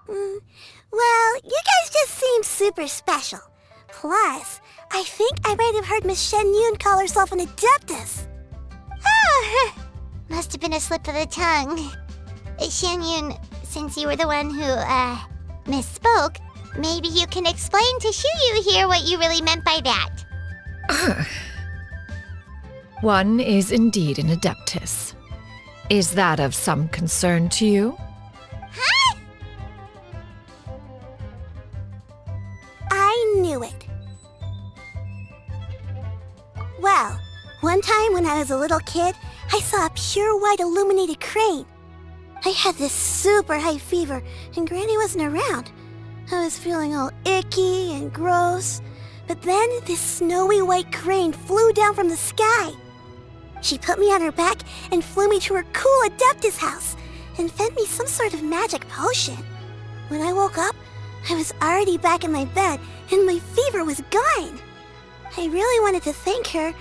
Well, you guys just seem super special. Plus, I think I might have heard Miss Xianyun call herself an adeptus. Oh, must have been a slip of the tongue. Xianyun, since you were the one who, misspoke, maybe you can explain to Chuyu here what you really meant by that. One is indeed an adeptus. Is that of some concern to you? Huh? I knew it. Well, one time when I was a little kid, I saw a pure white illuminated crane. I had this super high fever, and Granny wasn't around. I was feeling all icky and gross. But then this snowy white crane flew down from the sky. She put me on her back and flew me to her cool Adeptus house and fed me some sort of magic potion. When I woke up, I was already back in my bed and my fever was gone. I really wanted to thank her,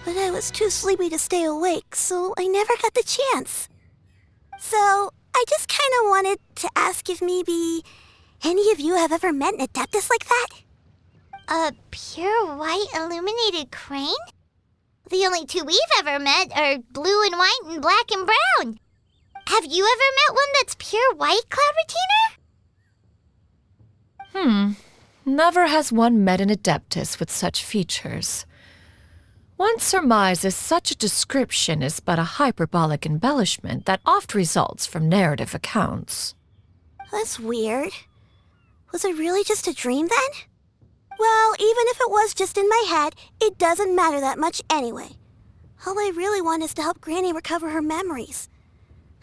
but I was too sleepy to stay awake, so I never got the chance. So I just kind of wanted to ask if maybe any of you have ever met an Adeptus like that? A pure white illuminated crane? The only two we've ever met are blue and white and black and brown. Have you ever met one that's pure white, Cloud Retainer? Never has one met an Adeptus with such features. One surmises such a description is but a hyperbolic embellishment that oft results from narrative accounts. That's weird. Was it really just a dream then? Well, even if it was just in my head, it doesn't matter that much anyway. All I really want is to help Granny recover her memories.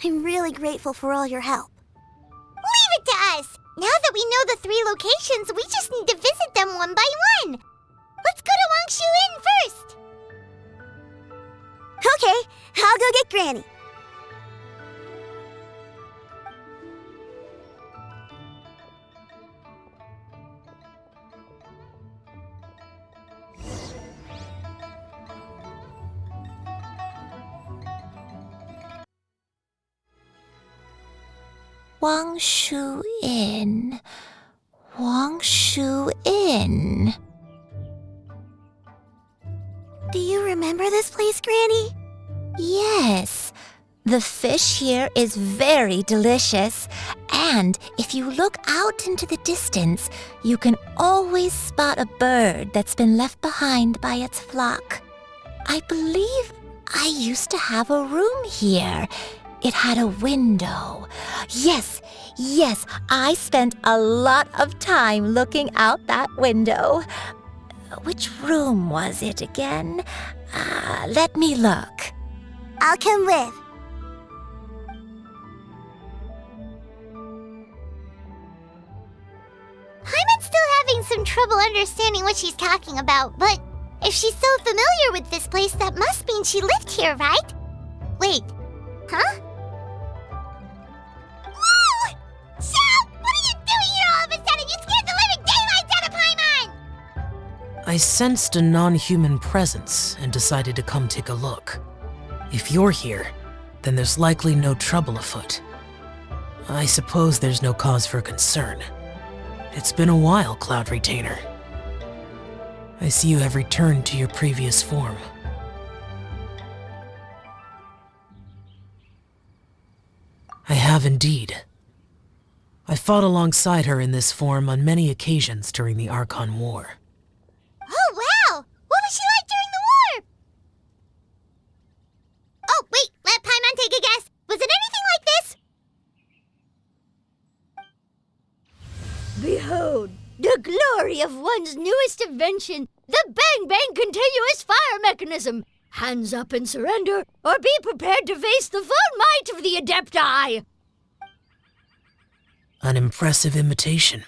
I'm really grateful for all your help. Leave it to us! Now that we know the 3 locations, we just need to visit them one by one. Let's go to Wangshu Inn first. Okay, I'll go get Granny. Wangshu Inn. Wangshu Inn. Do you remember this place, Granny? Yes. The fish here is very delicious, and if you look out into the distance, you can always spot a bird that's been left behind by its flock. I believe I used to have a room here. It had a window. Yes, I spent a lot of time looking out that window. Which room was it again? Let me look. I'll come with. Paimon's still having some trouble understanding what she's talking about, but if she's so familiar with this place, that must mean she lived here, right? Wait, huh? Whoa! Shao! What are you doing here all of a sudden? You scared the living daylights out of Paimon! I sensed a non-human presence and decided to come take a look. If you're here, then there's likely no trouble afoot. I suppose there's no cause for concern. It's been a while, Cloud Retainer. I see you have returned to your previous form. I have indeed. I fought alongside her in this form on many occasions during the Archon War. Oh, wow! What was she like during the war? Oh, wait, let Paimon take a guess. Was it anything like this? Behold, the glory of one's newest invention, the Bang Bang Continuous Fire Mechanism. Hands up and surrender, or be prepared to face the full might of the Adepti. An impressive imitation.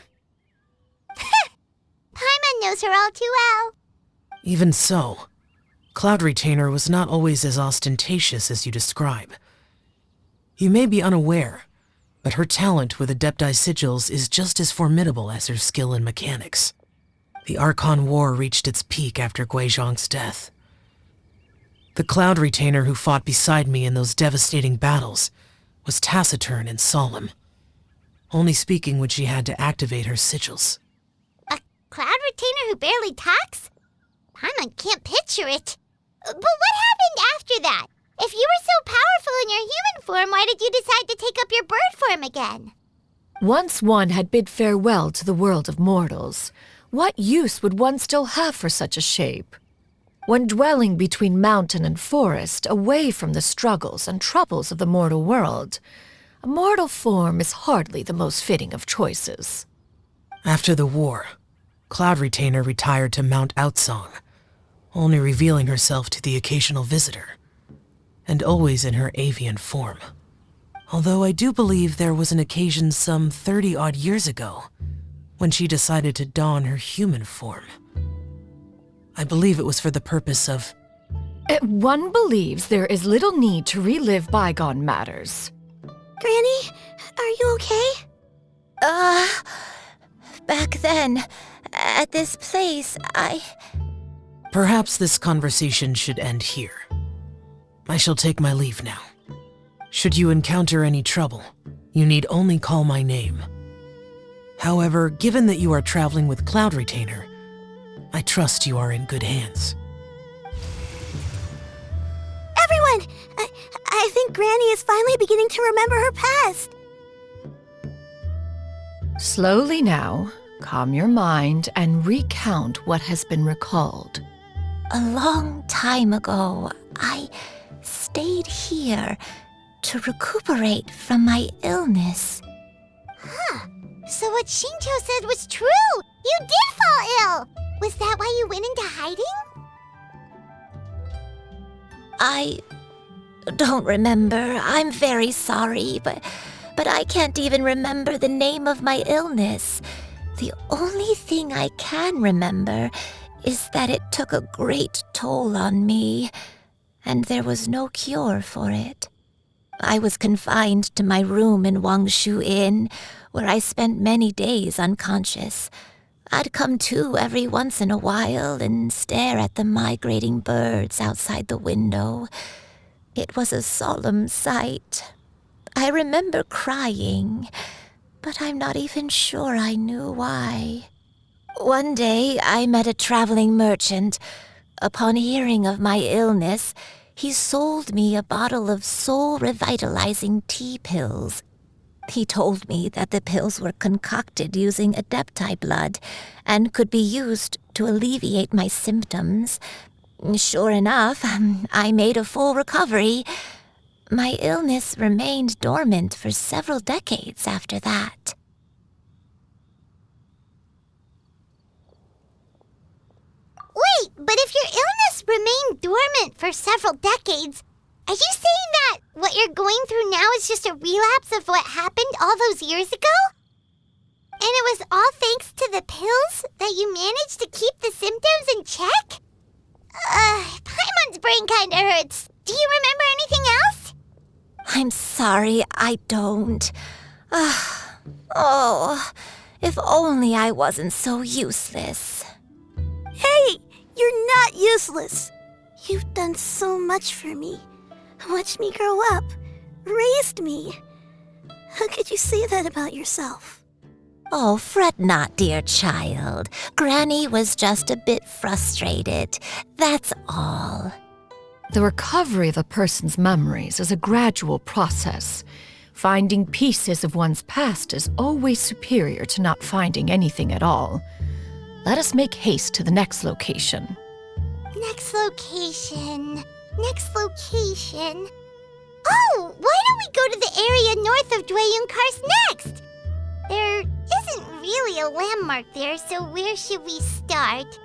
Paimon knows her all too well. Even so, Cloud Retainer was not always as ostentatious as you describe. You may be unaware, but her talent with Adepti sigils is just as formidable as her skill in mechanics. The Archon War reached its peak after Guizhong's death. The Cloud Retainer who fought beside me in those devastating battles was taciturn and solemn, only speaking when she had to activate her sigils. A Cloud Retainer who barely talks? Paimon can't picture it. But what happened after that? If you were so powerful in your human form, why did you decide to take up your bird form again? Once one had bid farewell to the world of mortals, what use would one still have for such a shape? When dwelling between mountain and forest, away from the struggles and troubles of the mortal world, a mortal form is hardly the most fitting of choices. After the war, Cloud Retainer retired to Mount Outsong, only revealing herself to the occasional visitor, and always in her avian form. Although I do believe there was an occasion some 30-odd years ago when she decided to don her human form. I believe it was for the purpose of... One believes there is little need to relive bygone matters. Granny, are you okay? Back then, at this place, Perhaps this conversation should end here. I shall take my leave now. Should you encounter any trouble, you need only call my name. However, given that you are traveling with Cloud Retainer, I trust you are in good hands. Everyone! I think Granny is finally beginning to remember her past. Slowly now, calm your mind and recount what has been recalled. A long time ago, I stayed here to recuperate from my illness. Huh. So what Shinto said was true! You did fall ill! Was that why you went into hiding? I don't remember. I'm very sorry, but I can't even remember the name of my illness. The only thing I can remember is that it took a great toll on me, and there was no cure for it. I was confined to my room in Wangshu Inn, where I spent many days unconscious. I'd come to every once in a while and stare at the migrating birds outside the window. It was a solemn sight. I remember crying, but I'm not even sure I knew why. One day, I met a traveling merchant. Upon hearing of my illness, he sold me a bottle of soul-revitalizing tea pills. He told me that the pills were concocted using Adepti blood and could be used to alleviate my symptoms. Sure enough, I made a full recovery. My illness remained dormant for several decades after that. Wait, but if your illness remained dormant for several decades, are you saying that what you're going through now is just a relapse of what happened all those years ago? And it was all thanks to the pills that you managed to keep the symptoms in check? Paimon's brain kinda hurts. Do you remember anything else? I'm sorry, I don't. Oh, if only I wasn't so useless. Hey, you're not useless. You've done so much for me. Watched me grow up. Raised me. How could you say that about yourself? Oh, fret not, dear child. Granny was just a bit frustrated. That's all. The recovery of a person's memories is a gradual process. Finding pieces of one's past is always superior to not finding anything at all. Let us make haste to the next location. Next location. Oh, why don't we go to the area north of Dwayun Karst next? There isn't really a landmark there, so where should we start?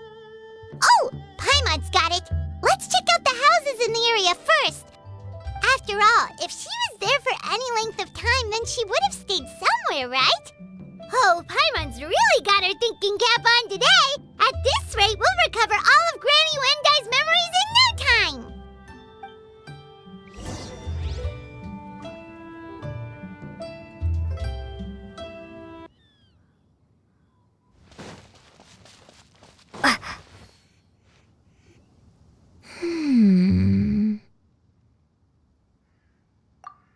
Oh, Paimon's got it. Let's check out the houses in the area first. After all, if she was there for any length of time, then she would have stayed somewhere, right? Oh, Paimon's really got her thinking cap on today. At this rate, we'll recover all of Granny Wendai's memories in no time.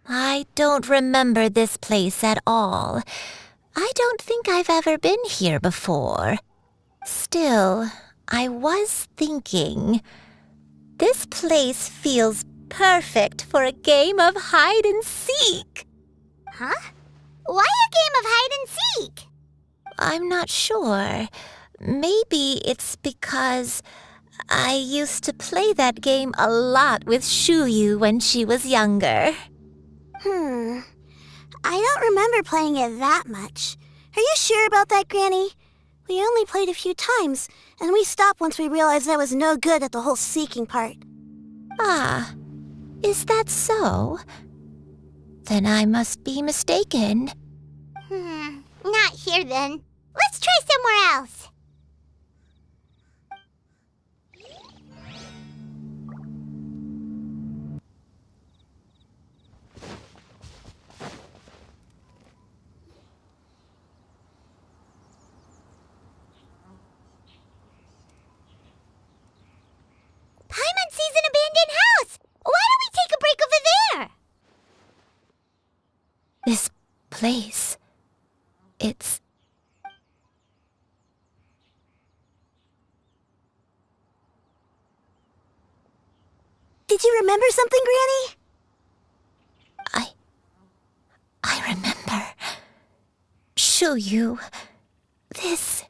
I don't remember this place at all. I don't think I've ever been here before. Still, I was thinking, this place feels perfect for a game of hide and seek. Huh? Why a game of hide and seek? I'm not sure. Maybe it's because I used to play that game a lot with Shuyu when she was younger. I don't remember playing it that much. Are you sure about that, Granny? We only played a few times, and we stopped once we realized I was no good at the whole seeking part. Ah, is that so? Then I must be mistaken. Not here then. Let's try somewhere else. Paimon sees an abandoned house! Why don't we take a break over there? This place. It's... Did you remember something, Granny? I remember. Xianyun. This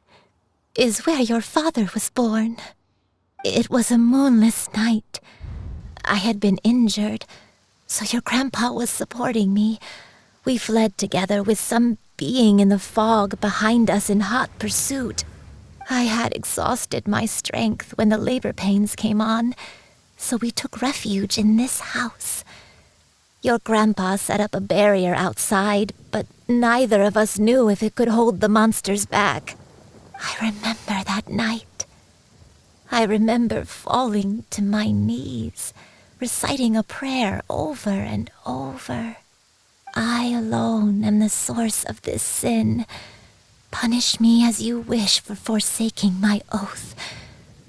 is where your father was born. It was a moonless night. I had been injured, so your grandpa was supporting me. We fled together with some being in the fog behind us in hot pursuit. I had exhausted my strength when the labor pains came on, so we took refuge in this house. Your grandpa set up a barrier outside, but neither of us knew if it could hold the monsters back. I remember that night. I remember falling to my knees, reciting a prayer over and over. I alone am the source of this sin. Punish me as you wish for forsaking my oath,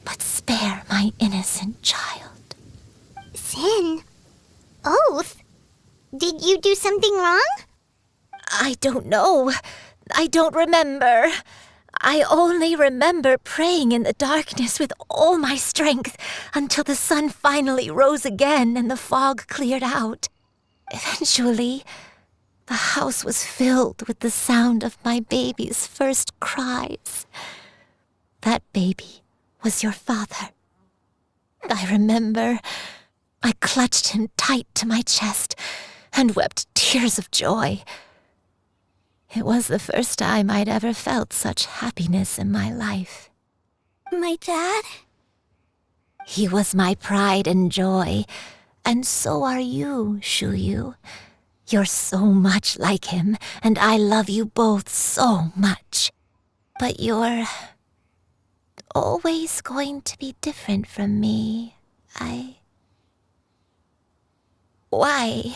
but spare my innocent child. Sin? Oath? Did you do something wrong? I don't know. I don't remember. I only remember praying in the darkness with all my strength until the sun finally rose again and the fog cleared out. Eventually, the house was filled with the sound of my baby's first cries. That baby was your father. I remember I clutched him tight to my chest and wept tears of joy. It was the first time I'd ever felt such happiness in my life. My dad? He was my pride and joy, and so are you, Xianyun. You're so much like him, and I love you both so much. But you're always going to be different from me. Why?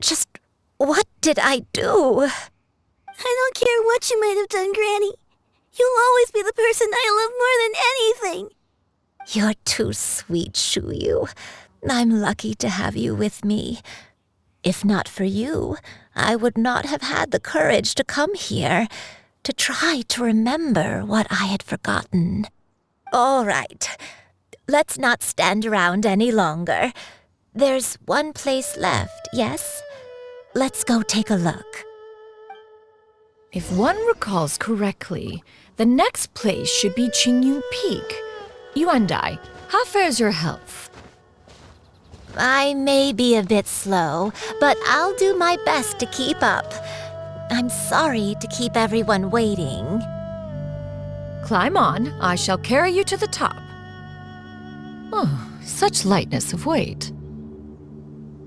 Just what did I do? I don't care what you might have done, Granny. You'll always be the person I love more than anything. You're too sweet, Xianyun. I'm lucky to have you with me. If not for you, I would not have had the courage to come here, to try to remember what I had forgotten. All right, let's not stand around any longer. There's one place left, yes? Let's go take a look. If one recalls correctly, the next place should be Xianyun Peak. Yuandai, how fares your health? I may be a bit slow, but I'll do my best to keep up. I'm sorry to keep everyone waiting. Climb on, I shall carry you to the top. Oh, such lightness of weight.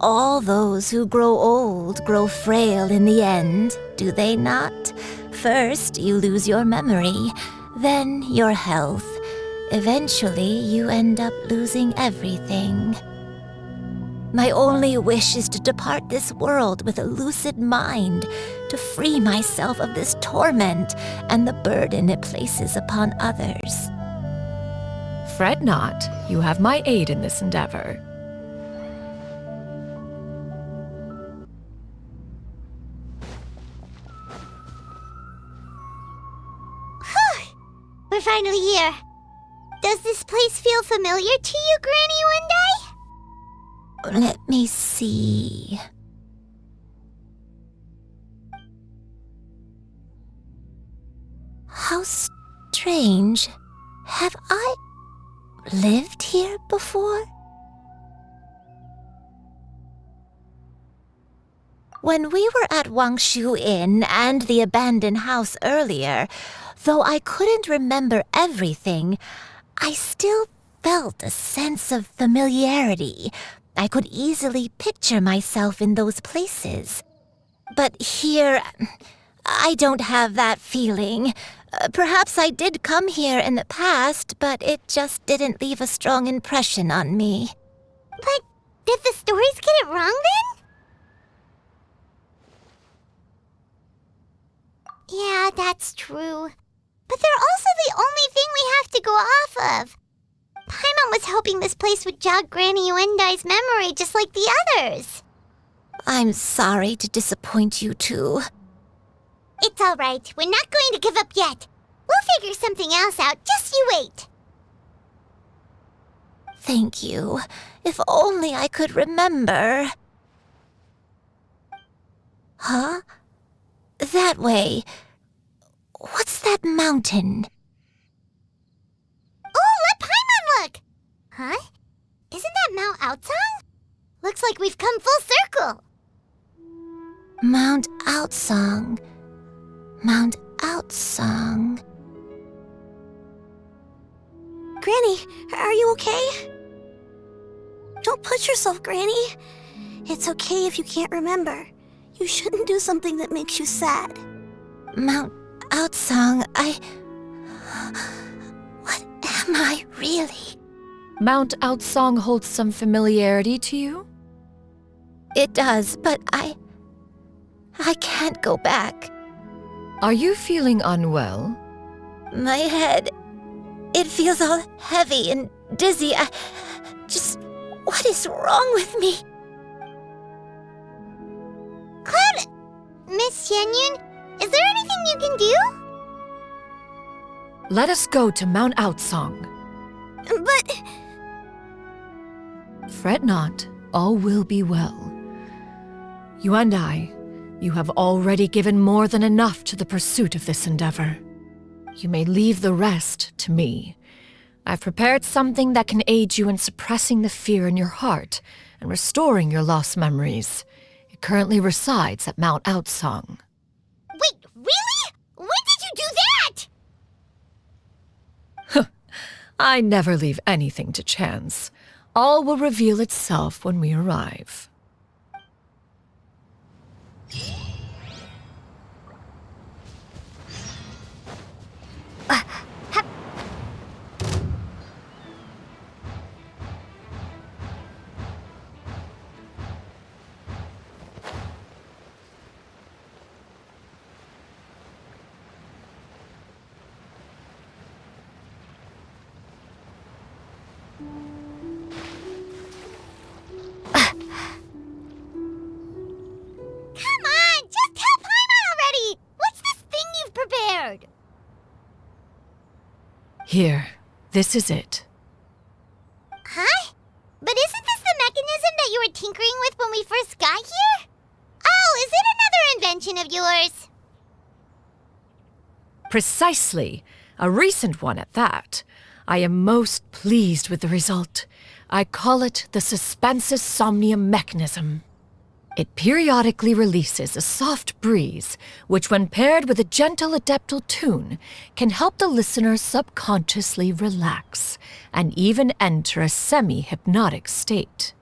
All those who grow old grow frail in the end, do they not? First, you lose your memory, then your health. Eventually, you end up losing everything. My only wish is to depart this world with a lucid mind, to free myself of this torment and the burden it places upon others. Fret not, you have my aid in this endeavor. We're finally here. Does this place feel familiar to you, Granny Yuandai? Let me see. How strange. Have I lived here before? When we were at Wangshu Inn and the abandoned house earlier, though I couldn't remember everything, I still felt a sense of familiarity. I could easily picture myself in those places. But here, I don't have that feeling. Perhaps I did come here in the past, but it just didn't leave a strong impression on me. But did the stories get it wrong then? Yeah, that's true. But they're also the only thing we have to go off of. Paimon was hoping this place would jog Granny Yuendai's memory just like the others. I'm sorry to disappoint you too. It's all right. We're not going to give up yet. We'll figure something else out. Just you wait. Thank you. If only I could remember. Huh? That way. What's that mountain? Oh, let Paimon look! Huh? Isn't that Mount Outsong? Looks like we've come full circle. Mount Outsong. Mount Outsong. Granny, are you okay? Don't push yourself, Granny. It's okay if you can't remember. You shouldn't do something that makes you sad. Mount Outsong, What am I really? Mount Outsong holds some familiarity to you? It does, but I can't go back. Are you feeling unwell? My head, it feels all heavy and dizzy. What is wrong with me? Cloud, Miss Xianyun, is there anything you can do? Let us go to Mount Outsong. But... Fret not, all will be well. You and I, you have already given more than enough to the pursuit of this endeavor. You may leave the rest to me. I've prepared something that can aid you in suppressing the fear in your heart and restoring your lost memories. It currently resides at Mount Outsong. Wait, really? When did you do that? I never leave anything to chance. All will reveal itself when we arrive. Here, this is it. Huh? But isn't this the mechanism that you were tinkering with when we first got here? Oh, is it another invention of yours? Precisely. A recent one at that. I am most pleased with the result. I call it the Suspensus Somnium mechanism. It periodically releases a soft breeze, which when paired with a gentle adeptal tune, can help the listener subconsciously relax and even enter a semi-hypnotic state.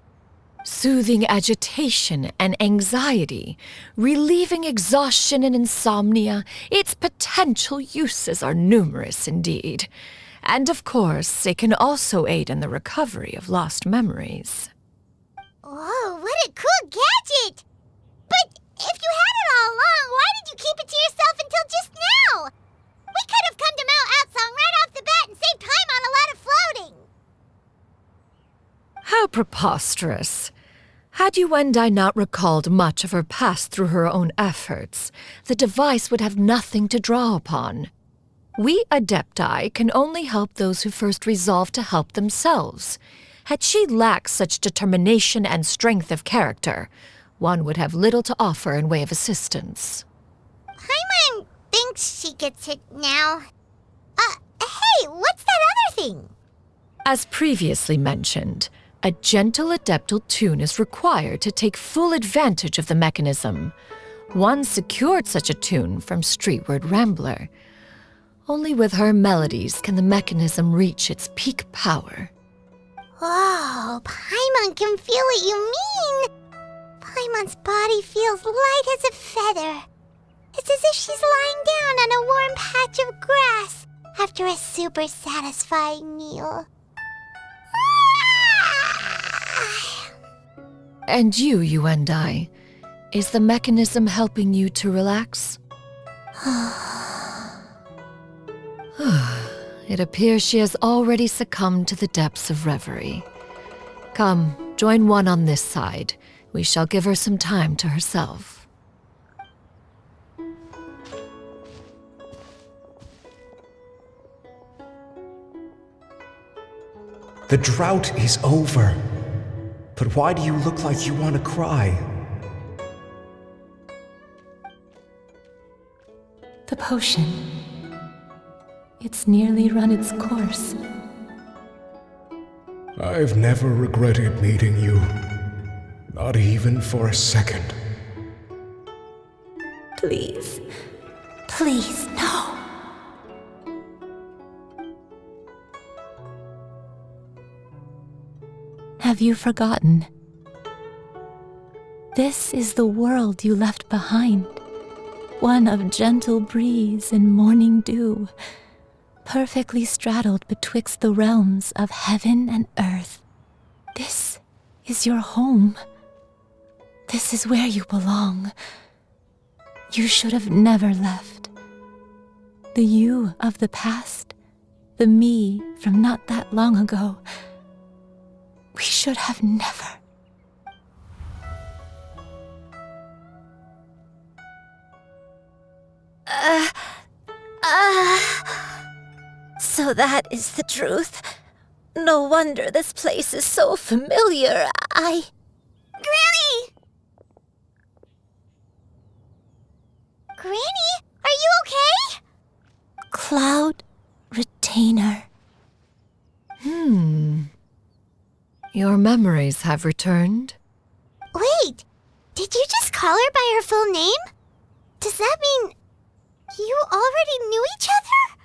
Soothing agitation and anxiety, relieving exhaustion and insomnia, its potential uses are numerous indeed. And of course, it can also aid in the recovery of lost memories. Whoa, what a cool gadget! But if you had it all along, why did you keep it to yourself until just now? We could have come to Mount Outsong right off the bat and saved time on a lot of floating. How preposterous. Had Yuendai not recalled much of her past through her own efforts, the device would have nothing to draw upon. We Adepti can only help those who first resolve to help themselves. Had she lacked such determination and strength of character, one would have little to offer in way of assistance. Paimon thinks she gets it now. Hey, what's that other thing? As previously mentioned, A gentle adeptal tune is required to take full advantage of the mechanism. One secured such a tune from Streetward Rambler. Only with her melodies can the mechanism reach its peak power. Whoa, Paimon can feel what you mean! Paimon's body feels light as a feather. It's as if she's lying down on a warm patch of grass after a super satisfying meal. And you and I, is the mechanism helping you to relax? It appears she has already succumbed to the depths of reverie. Come, join one on this side. We shall give her some time to herself. The drought is over. But why do you look like you want to cry? The potion. It's nearly run its course. I've never regretted meeting you. Not even for a second. Please. Please, no. Have you forgotten? This is the world you left behind. One of gentle breeze and morning dew, perfectly straddled betwixt the realms of heaven and earth. This is your home. This is where you belong. You should have never left. The you of the past, the me from not that long ago, we should have never. So that is the truth. No wonder this place is so familiar. Granny! Granny, are you okay? Cloud Retainer. Your memories have returned? Wait, did you just call her by her full name? Does that mean you already knew each other?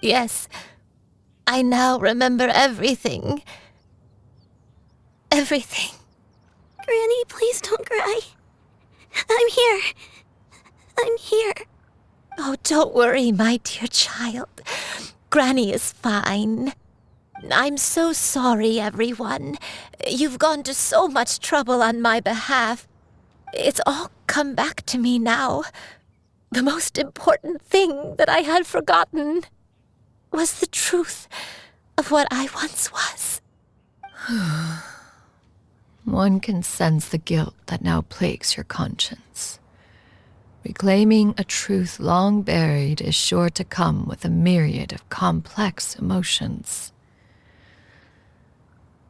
Yes. I now remember everything. Everything. Granny, please don't cry. I'm here. I'm here. Oh, don't worry, my dear child. Granny is fine. I'm so sorry, everyone. You've gone to so much trouble on my behalf. It's all come back to me now. The most important thing that I had forgotten was the truth of what I once was. One can sense the guilt that now plagues your conscience. Reclaiming a truth long buried is sure to come with a myriad of complex emotions.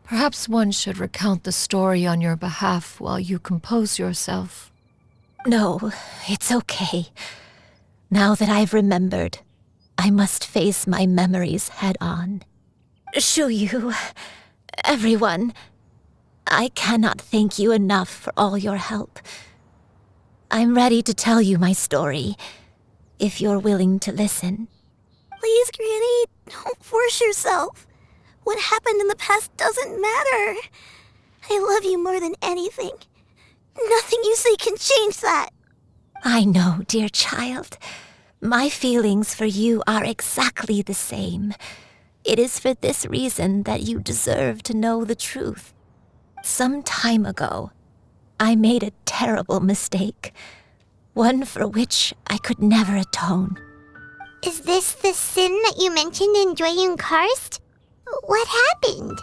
Perhaps one should recount the story on your behalf while you compose yourself. No, it's okay. Now that I've remembered, I must face my memories head on. Shuyu, everyone, I cannot thank you enough for all your help. I'm ready to tell you my story, if you're willing to listen. Please, Granny, don't force yourself. What happened in the past doesn't matter. I love you more than anything. Nothing you say can change that. I know, dear child. My feelings for you are exactly the same. It is for this reason that you deserve to know the truth. Some time ago, I made a terrible mistake. One for which I could never atone. Is this the sin that you mentioned in Xianyun Karst? What happened?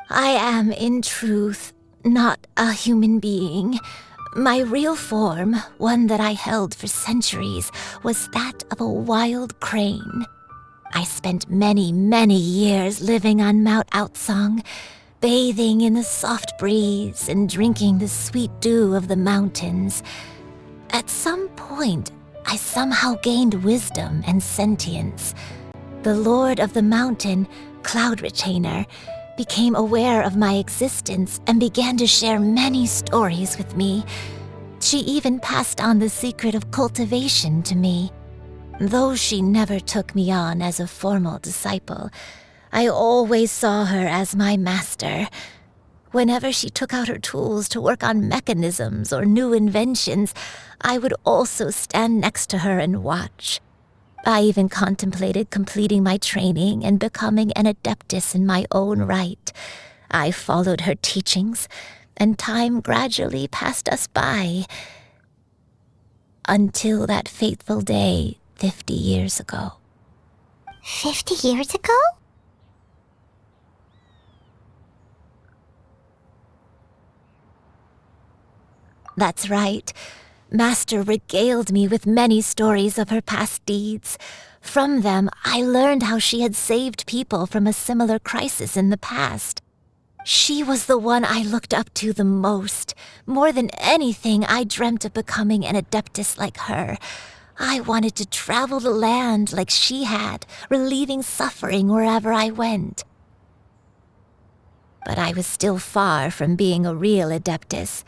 I am, in truth, not a human being. My real form, one that I held for centuries, was that of a wild crane. I spent many, many years living on Mount Outsong, bathing in the soft breeze and drinking the sweet dew of the mountains. At some point, I somehow gained wisdom and sentience. The Lord of the Mountain, Cloud Retainer, became aware of my existence and began to share many stories with me. She even passed on the secret of cultivation to me. Though she never took me on as a formal disciple, I always saw her as my master. Whenever she took out her tools to work on mechanisms or new inventions, I would also stand next to her and watch. I even contemplated completing my training and becoming an adeptus in my own right. I followed her teachings, and time gradually passed us by. Until that fateful day 50 years ago. 50 years ago? That's right. Master regaled me with many stories of her past deeds. From them, I learned how she had saved people from a similar crisis in the past. She was the one I looked up to the most. More than anything, I dreamt of becoming an adeptus like her. I wanted to travel the land like she had, relieving suffering wherever I went. But I was still far from being a real adeptus.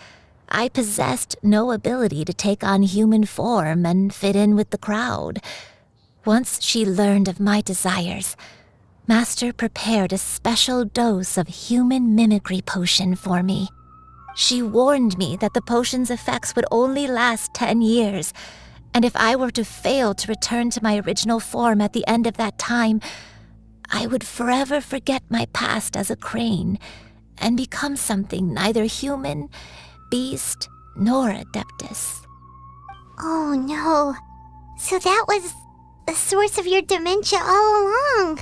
I possessed no ability to take on human form and fit in with the crowd. Once she learned of my desires, Master prepared a special dose of human mimicry potion for me. She warned me that the potion's effects would only last 10 years, and if I were to fail to return to my original form at the end of that time, I would forever forget my past as a crane and become something neither human, beast, nor adeptus. Oh no. So that was the source of your dementia all along.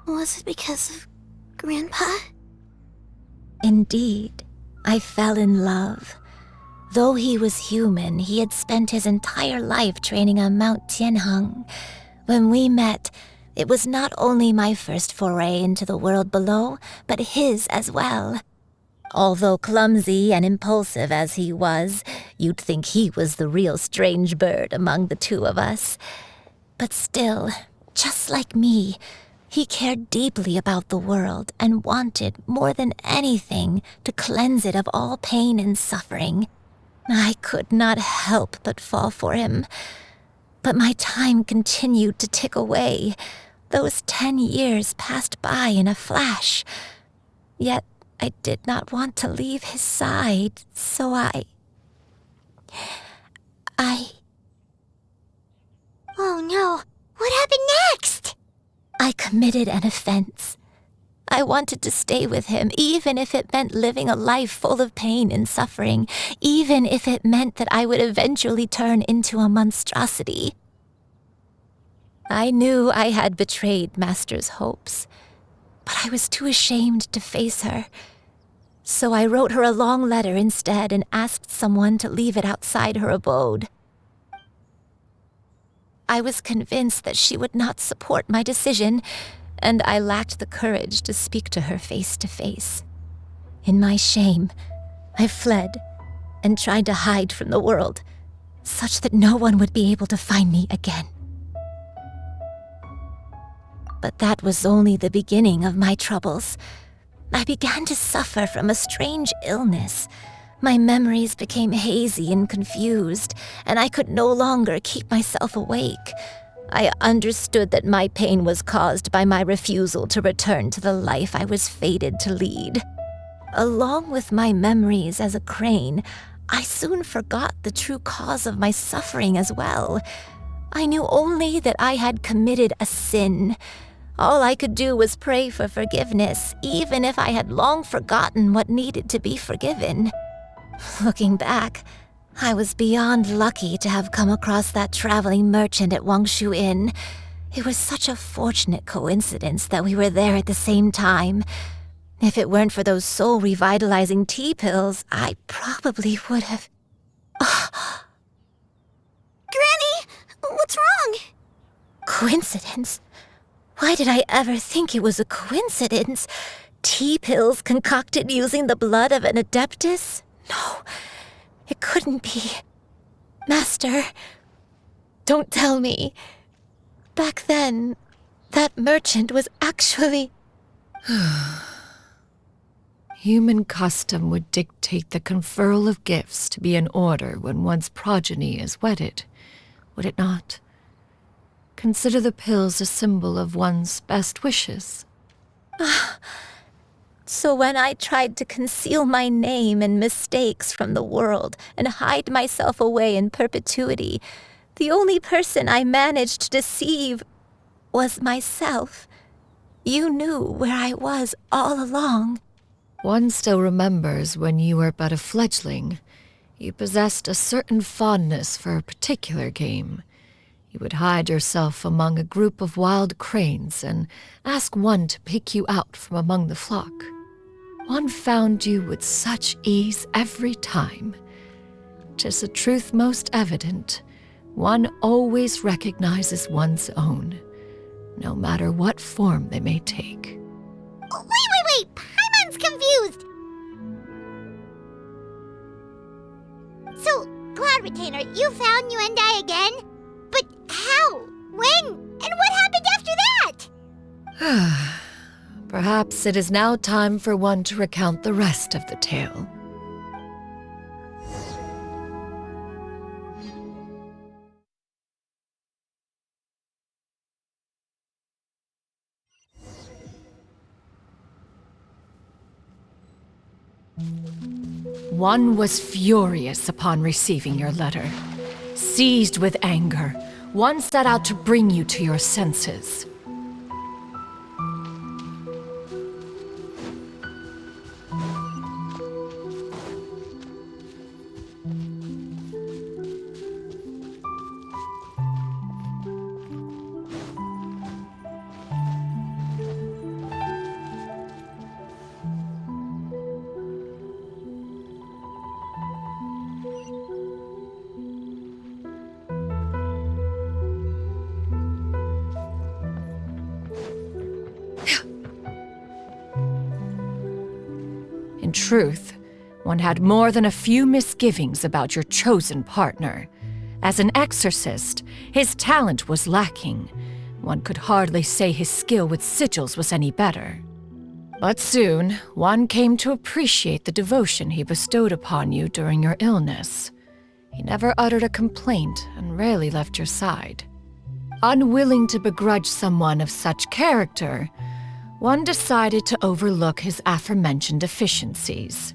Was it because of Grandpa? Indeed, I fell in love. Though he was human, he had spent his entire life training on Mount Tianheng. When we met, it was not only my first foray into the world below, but his as well. Although clumsy and impulsive as he was, you'd think he was the real strange bird among the two of us. But still, just like me, he cared deeply about the world and wanted, more than anything, to cleanse it of all pain and suffering. I could not help but fall for him. But my time continued to tick away. Those 10 years passed by in a flash. Yet I did not want to leave his side, so I... Oh no, what happened next? I committed an offense. I wanted to stay with him, even if it meant living a life full of pain and suffering, even if it meant that I would eventually turn into a monstrosity. I knew I had betrayed Master's hopes, but I was too ashamed to face her. So I wrote her a long letter instead and asked someone to leave it outside her abode. I was convinced that she would not support my decision, and I lacked the courage to speak to her face to face. In my shame, I fled and tried to hide from the world, such that no one would be able to find me again. But that was only the beginning of my troubles. I began to suffer from a strange illness. My memories became hazy and confused, and I could no longer keep myself awake. I understood that my pain was caused by my refusal to return to the life I was fated to lead. Along with my memories as a crane, I soon forgot the true cause of my suffering as well. I knew only that I had committed a sin. All I could do was pray for forgiveness, even if I had long forgotten what needed to be forgiven. Looking back, I was beyond lucky to have come across that traveling merchant at Wangshu Inn. It was such a fortunate coincidence that we were there at the same time. If it weren't for those soul-revitalizing tea pills, I probably would have... Granny! What's wrong? Coincidence? Why did I ever think it was a coincidence? Tea pills concocted using the blood of an adeptus? No, it couldn't be. Master, Don't tell me. Back then, that merchant was actually... Human custom would dictate the conferral of gifts to be in order when one's progeny is wedded, would it not? Consider the pills a symbol of one's best wishes. So when I tried to conceal my name and mistakes from the world and hide myself away in perpetuity, the only person I managed to deceive was myself. You knew where I was all along. One still remembers when you were but a fledgling. You possessed a certain fondness for a particular game. You would hide yourself among a group of wild cranes and ask one to pick you out from among the flock. One found you with such ease every time. 'Tis a truth most evident. One always recognizes one's own, no matter what form they may take. Wait! Paimon's confused! So, Cloud Retainer, you found Yuendai again? But how? When? And what happened after that? Perhaps it is now time for one to recount the rest of the tale. One was furious upon receiving your letter. Seized with anger, one set out to bring you to your senses. In truth, one had more than a few misgivings about your chosen partner. As an exorcist, his talent was lacking. One could hardly say his skill with sigils was any better. But soon, one came to appreciate the devotion he bestowed upon you during your illness. He never uttered a complaint and rarely left your side. Unwilling to begrudge someone of such character, one decided to overlook his aforementioned deficiencies,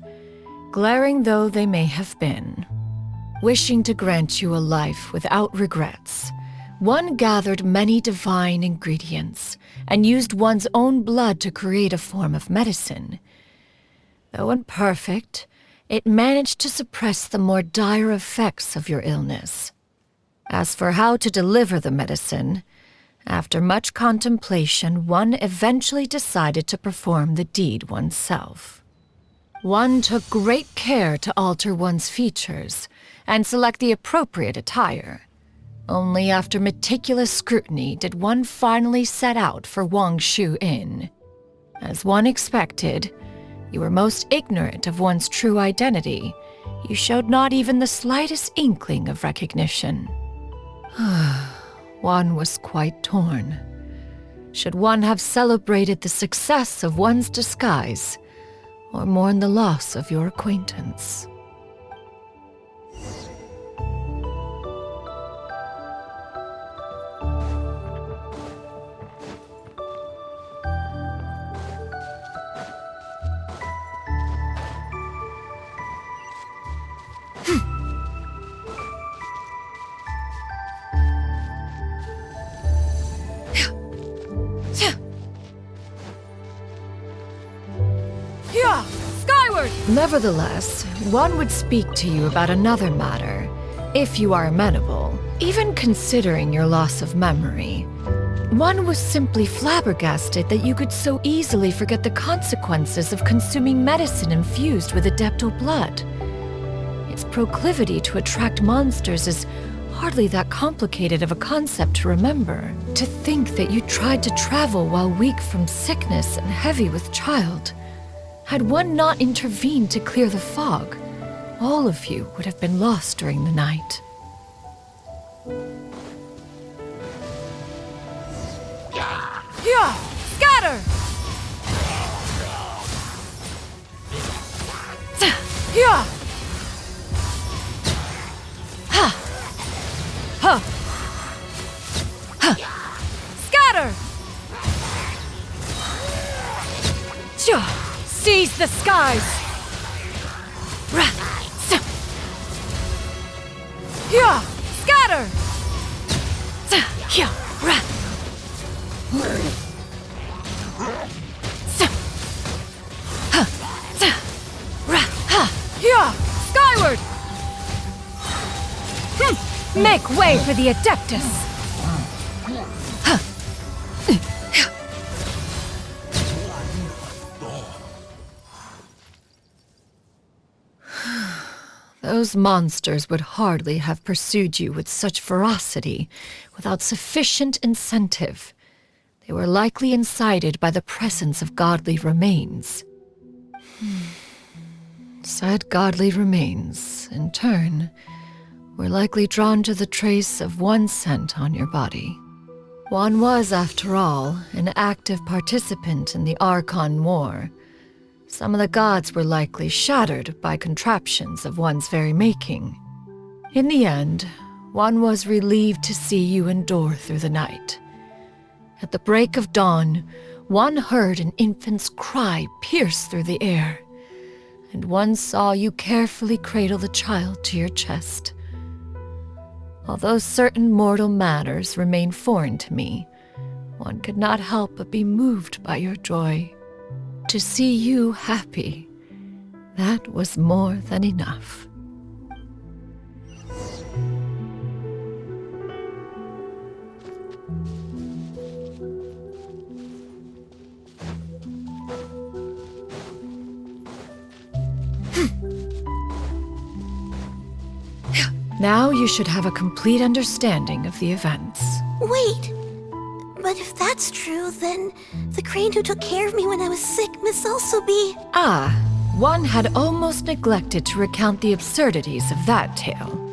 glaring though they may have been. Wishing to grant you a life without regrets, one gathered many divine ingredients and used one's own blood to create a form of medicine. Though imperfect, it managed to suppress the more dire effects of your illness. As for how to deliver the medicine, after much contemplation, one eventually decided to perform the deed oneself. One took great care to alter one's features and select the appropriate attire. Only after meticulous scrutiny did one finally set out for Wangshu Inn. As one expected, you were most ignorant of one's true identity. You showed not even the slightest inkling of recognition. One was quite torn. Should one have celebrated the success of one's disguise, or mourn the loss of your acquaintance? Skyward! Nevertheless, one would speak to you about another matter, if you are amenable. Even considering your loss of memory, one was simply flabbergasted that you could so easily forget the consequences of consuming medicine infused with Adeptal blood. Its proclivity to attract monsters is hardly that complicated of a concept to remember. To think that you tried to travel while weak from sickness and heavy with child. Had one not intervened to clear the fog, all of you would have been lost during the night. Yeah! Scatter! Yeah! Ha! Ha! Ha! Scatter! Seize the skies! Yeah! Scatter! Yeah! Skyward! Make way for the Adeptus! Those monsters would hardly have pursued you with such ferocity without sufficient incentive. They were likely incited by the presence of godly remains. Said godly remains, in turn, were likely drawn to the trace of one scent on your body. One was, after all, an active participant in the Archon War. Some of the gods were likely shattered by contraptions of one's very making. In the end, one was relieved to see you endure through the night. At the break of dawn, one heard an infant's cry pierce through the air, and one saw you carefully cradle the child to your chest. Although certain mortal matters remain foreign to me, one could not help but be moved by your joy. To see you happy, that was more than enough. Now you should have a complete understanding of the events. Wait! But if that's true, then the crane who took care of me when I was sick must also be... Ah, one had almost neglected to recount the absurdities of that tale.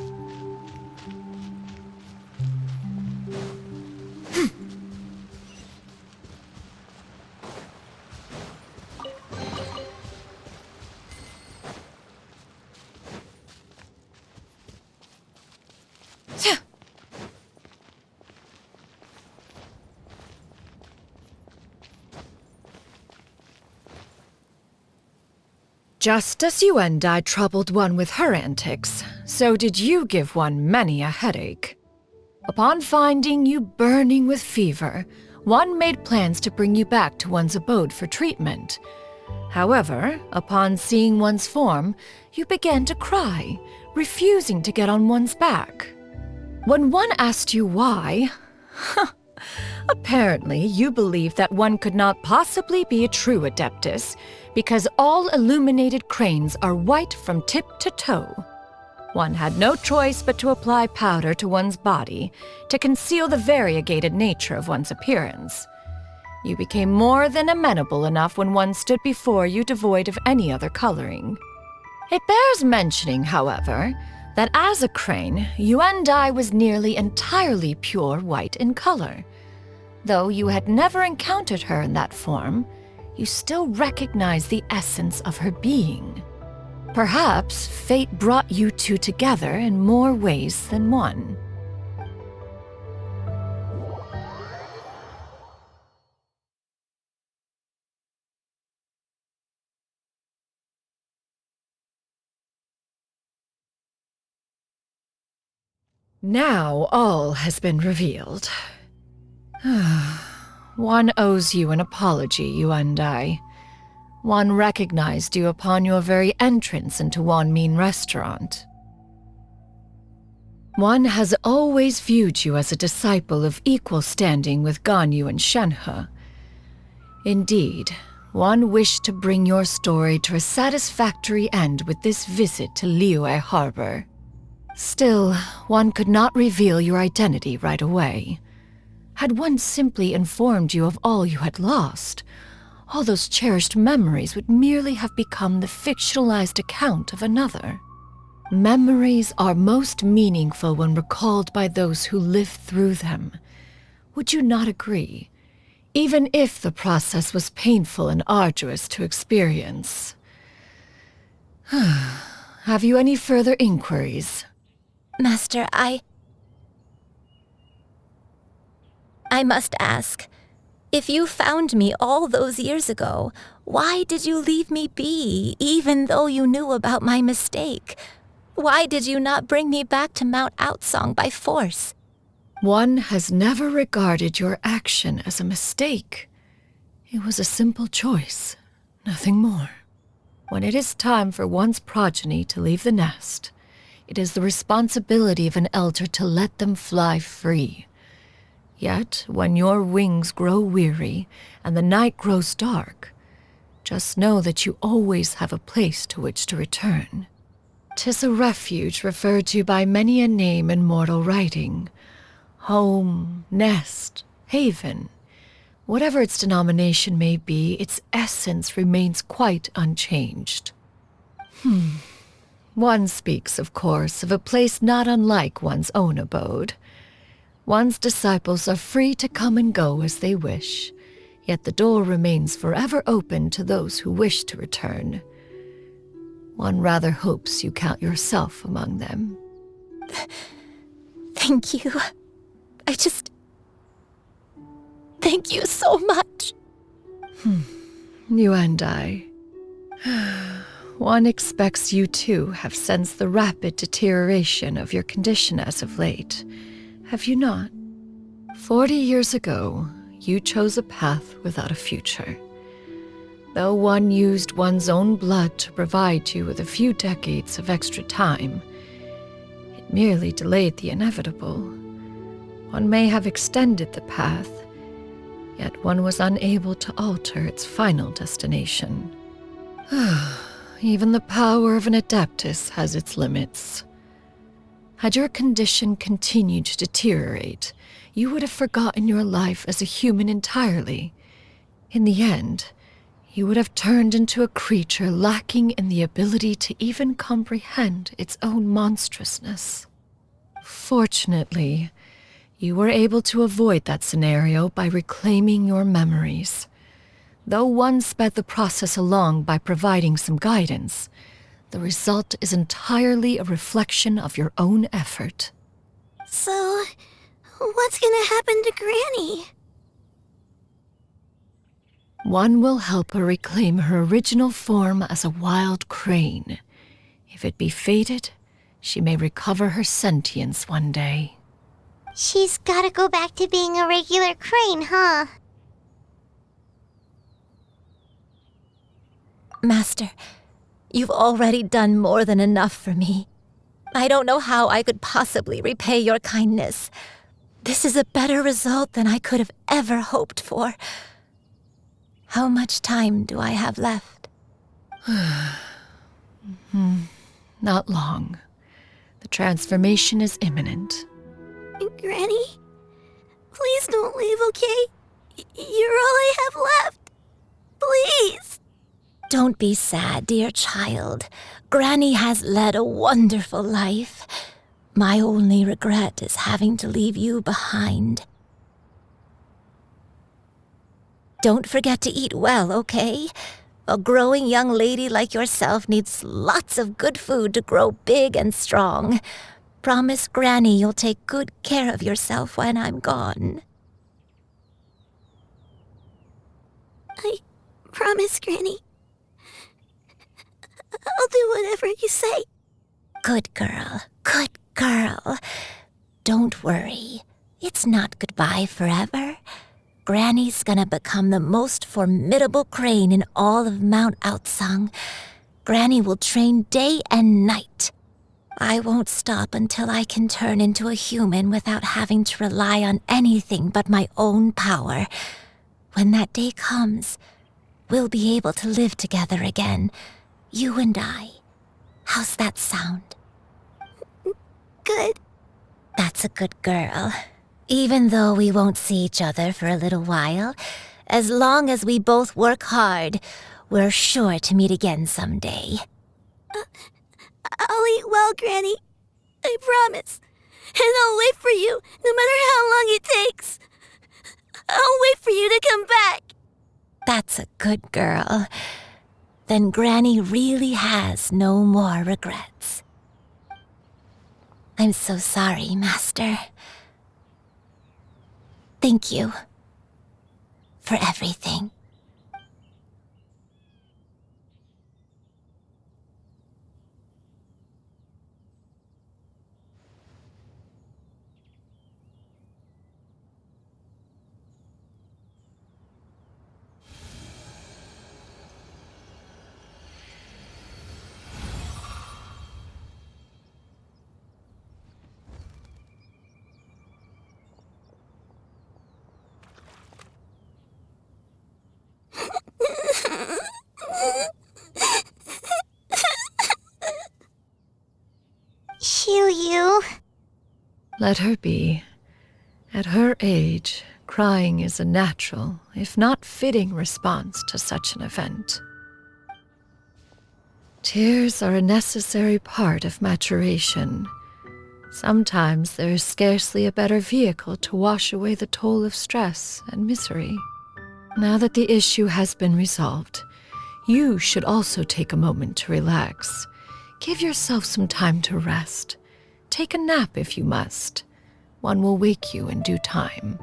Just as you and I troubled one with her antics, so did you give one many a headache. Upon finding you burning with fever, one made plans to bring you back to one's abode for treatment. However, upon seeing one's form, you began to cry, refusing to get on one's back. When one asked you why, apparently you believed that one could not possibly be a true Adeptus, because all illuminated cranes are white from tip to toe. One had no choice but to apply powder to one's body to conceal the variegated nature of one's appearance. You became more than amenable enough when one stood before you devoid of any other coloring. It bears mentioning, however, that as a crane, Yuendai was nearly entirely pure white in color. Though you had never encountered her in that form, you still recognize the essence of her being. Perhaps fate brought you two together in more ways than one. Now all has been revealed. One owes you an apology, you and I. One recognized you upon your very entrance into Wanmin Restaurant. One has always viewed you as a disciple of equal standing with Ganyu and Shenhe. Indeed, one wished to bring your story to a satisfactory end with this visit to Liyue Harbor. Still, one could not reveal your identity right away. Had one simply informed you of all you had lost, all those cherished memories would merely have become the fictionalized account of another. Memories are most meaningful when recalled by those who lived through them. Would you not agree? even if the process was painful and arduous to experience. Have you any further inquiries? Master, I must ask, if you found me all those years ago, why did you leave me be, even though you knew about my mistake? Why did you not bring me back to Mount Outsong by force? One has never regarded your action as a mistake. It was a simple choice, nothing more. When it is time for one's progeny to leave the nest, it is the responsibility of an elder to let them fly free. Yet, when your wings grow weary and the night grows dark, just know that you always have a place to which to return. 'Tis a refuge referred to by many a name in mortal writing. Home, nest, haven. Whatever its denomination may be, its essence remains quite unchanged. One speaks, of course, of a place not unlike one's own abode. One's disciples are free to come and go as they wish, yet the door remains forever open to those who wish to return. One rather hopes you count yourself among them. Thank you. Thank you so much. You and I. One expects you too have sensed the rapid deterioration of your condition as of late, have you not? 40 years ago, you chose a path without a future. Though one used one's own blood to provide you with a few decades of extra time, it merely delayed the inevitable. One may have extended the path, yet one was unable to alter its final destination. Even the power of an adeptus has its limits. Had your condition continued to deteriorate, you would have forgotten your life as a human entirely. In the end, you would have turned into a creature lacking in the ability to even comprehend its own monstrousness. Fortunately, you were able to avoid that scenario by reclaiming your memories. Though one sped the process along by providing some guidance, the result is entirely a reflection of your own effort. So, what's gonna happen to Granny? One will help her reclaim her original form as a wild crane. If it be fated, she may recover her sentience one day. She's gotta go back to being a regular crane, huh? Master, you've already done more than enough for me. I don't know how I could possibly repay your kindness. This is a better result than I could have ever hoped for. How much time do I have left? Not long. The transformation is imminent. Granny? Please don't leave, okay? You're all I have left. Please! Don't be sad, dear child. Granny has led a wonderful life. My only regret is having to leave you behind. Don't forget to eat well, okay? A growing young lady like yourself needs lots of good food to grow big and strong. Promise Granny you'll take good care of yourself when I'm gone. I promise, Granny. I'll do whatever you say. Good girl, good girl. Don't worry. It's not goodbye forever. Granny's gonna become the most formidable crane in all of Mount Outsong. Granny will train day and night. I won't stop until I can turn into a human without having to rely on anything but my own power. When that day comes, we'll be able to live together again. You and I. How's that sound? Good. That's a good girl. Even though we won't see each other for a little while, as long as we both work hard, we're sure to meet again someday. I'll eat well, Granny. I promise. And I'll wait for you, no matter how long it takes. I'll wait for you to come back. good girl. Then Granny really has no more regrets. I'm so sorry, Master. Thank you for everything. Xiu. Let her be. At her age, crying is a natural, if not fitting, response to such an event. Tears are a necessary part of maturation. Sometimes there is scarcely a better vehicle to wash away the toll of stress and misery. Now that the issue has been resolved, you should also take a moment to relax. Give yourself some time to rest. Take a nap if you must. One will wake you in due time.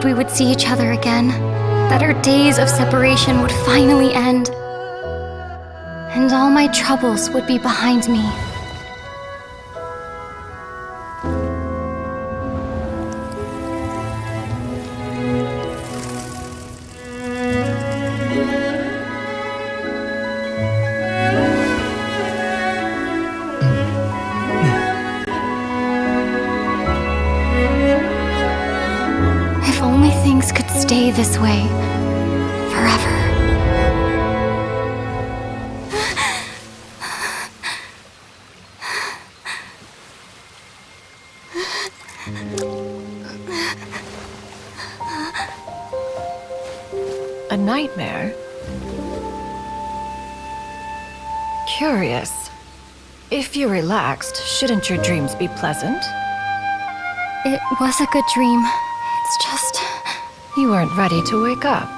We would see each other again, that our days of separation would finally end, and all my troubles would be behind me. Stay this way forever. A nightmare? Curious. If you're relaxed, shouldn't your dreams be pleasant? It was a good dream. It's just... You weren't ready to wake up.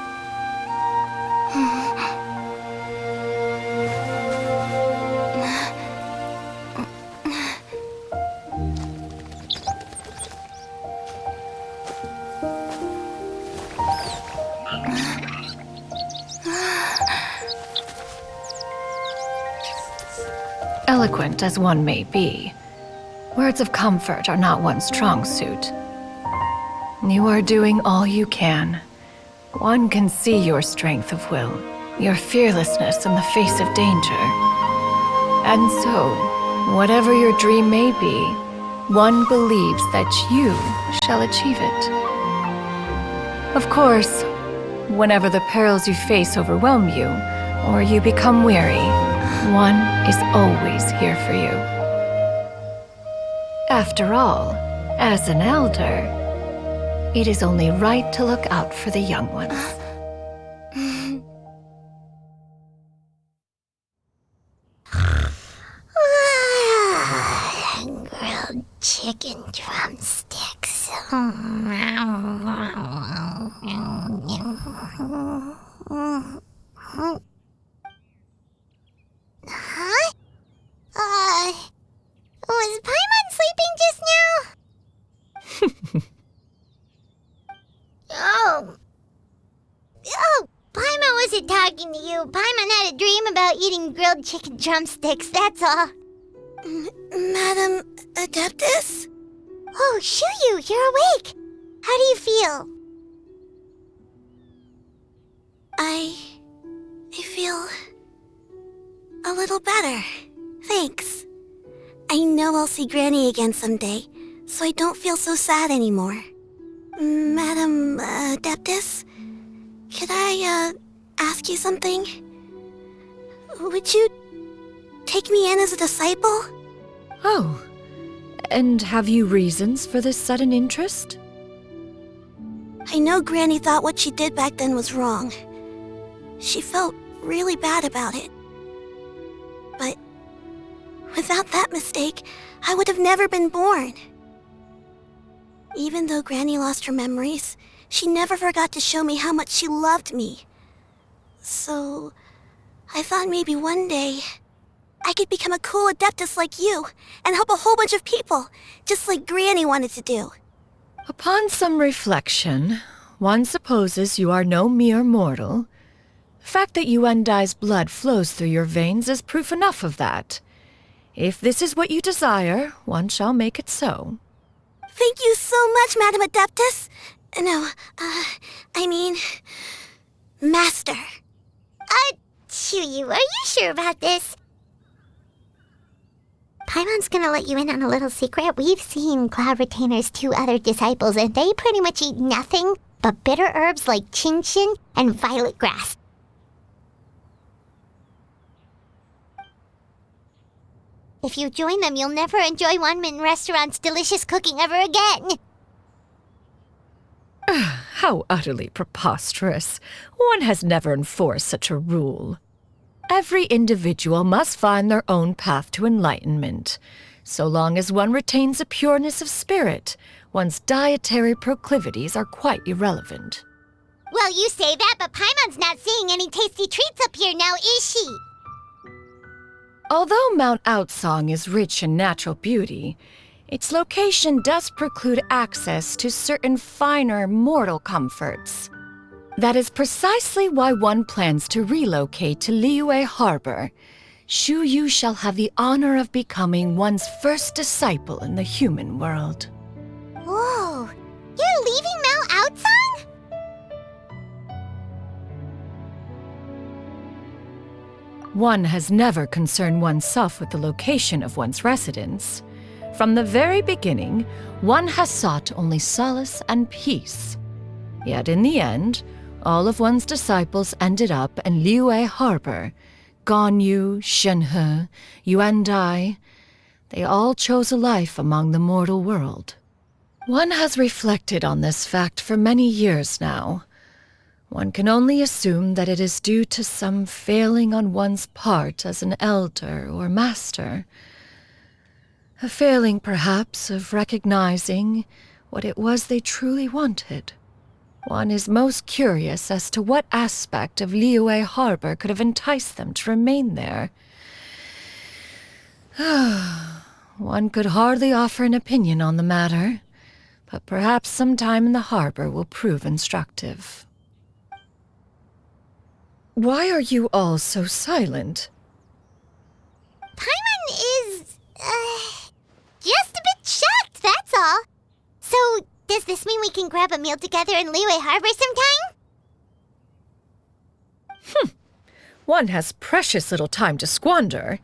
Eloquent as one may be, words of comfort are not one's strong suit. You are doing all you can. One can see your strength of will, your fearlessness in the face of danger. And so, whatever your dream may be, one believes that you shall achieve it. Of course, whenever the perils you face overwhelm you, or you become weary, one is always here for you. After all, as an elder, it is only right to look out for the young ones. chicken drumsticks. Huh? Was Paimon sleeping just now? Oh, Paimon wasn't talking to you. Paimon had a dream about eating grilled chicken drumsticks, that's all. Madam Adeptus? Oh, Xianyun, you're awake. How do you feel? I feel a little better. Thanks. I know I'll see Granny again someday, so I don't feel so sad anymore. Madam Adeptus, could I ask you something? Would you take me in as a disciple? Oh, and have you reasons for this sudden interest? I know Granny thought what she did back then was wrong. She felt really bad about it. But without that mistake, I would have never been born. Even though Granny lost her memories, she never forgot to show me how much she loved me. So, I thought maybe one day I could become a cool Adeptus like you and help a whole bunch of people, just like Granny wanted to do. Upon some reflection, one supposes you are no mere mortal. The fact that Yuendai's blood flows through your veins is proof enough of that. If this is what you desire, one shall make it so. Thank you so much, Madam Adeptus. No, I mean, Master. Xianyun, are you sure about this? Paimon's gonna let you in on a little secret. We've seen Cloud Retainer's 2 other disciples, and they pretty much eat nothing but bitter herbs like Genshin and violet grass. If you join them, you'll never enjoy Wanmin Restaurant's delicious cooking ever again. How utterly preposterous. One has never enforced such a rule. Every individual must find their own path to enlightenment. So long as one retains a pureness of spirit, one's dietary proclivities are quite irrelevant. Well, you say that, but Paimon's not seeing any tasty treats up here now, is she? Although Mount Outsong is rich in natural beauty, its location does preclude access to certain finer mortal comforts. That is precisely why one plans to relocate to Liyue Harbor. Xianyun shall have the honor of becoming one's first disciple in the human world. Whoa! You're leaving Mount Outsong? One has never concerned oneself with the location of one's residence. From the very beginning, one has sought only solace and peace. Yet in the end, all of one's disciples ended up in Liyue Harbor. Ganyu, Shenhe, Yuendai, they all chose a life among the mortal world. One has reflected on this fact for many years now. One can only assume that it is due to some failing on one's part as an elder or master. A failing, perhaps, of recognizing what it was they truly wanted. One is most curious as to what aspect of Liyue Harbor could have enticed them to remain there. One could hardly offer an opinion on the matter, but perhaps some time in the harbor will prove instructive. Why are you all so silent? Paimon is, just a bit shocked, that's all. So, does this mean we can grab a meal together in Liyue Harbor sometime? One has precious little time to squander.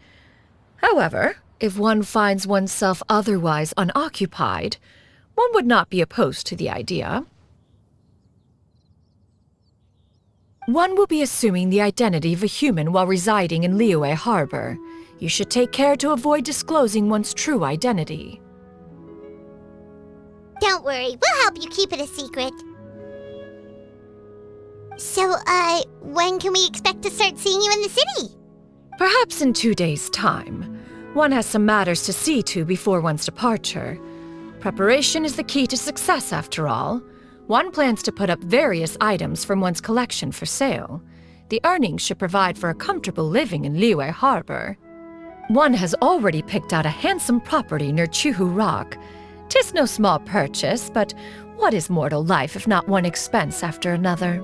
However, if one finds oneself otherwise unoccupied, one would not be opposed to the idea. One will be assuming the identity of a human while residing in Liyue Harbor. You should take care to avoid disclosing one's true identity. Don't worry, we'll help you keep it a secret. So, when can we expect to start seeing you in the city? Perhaps in 2 days' time. One has some matters to see to before one's departure. Preparation is the key to success, after all. One plans to put up various items from one's collection for sale. The earnings should provide for a comfortable living in Liyue Harbor. One has already picked out a handsome property near Chuhu Rock. 'Tis no small purchase, but what is mortal life if not one expense after another?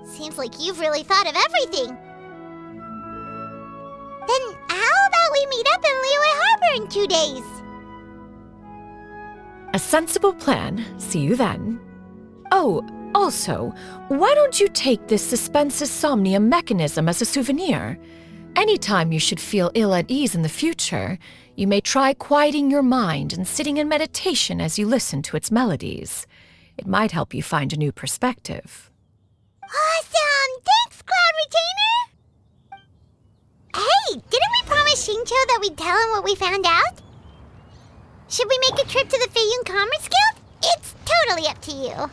Seems like you've really thought of everything. Then how about we meet up in Liyue Harbor in 2 days? A sensible plan. See you then. Oh, also, why don't you take this suspense insomnia mechanism as a souvenir? Anytime you should feel ill at ease in the future, you may try quieting your mind and sitting in meditation as you listen to its melodies. It might help you find a new perspective. Awesome! Thanks, Cloud Retainer! Hey, didn't we promise Xingqiu that we'd tell him what we found out? Should we make a trip to the Feiyun Commerce Guild? It's totally up to you.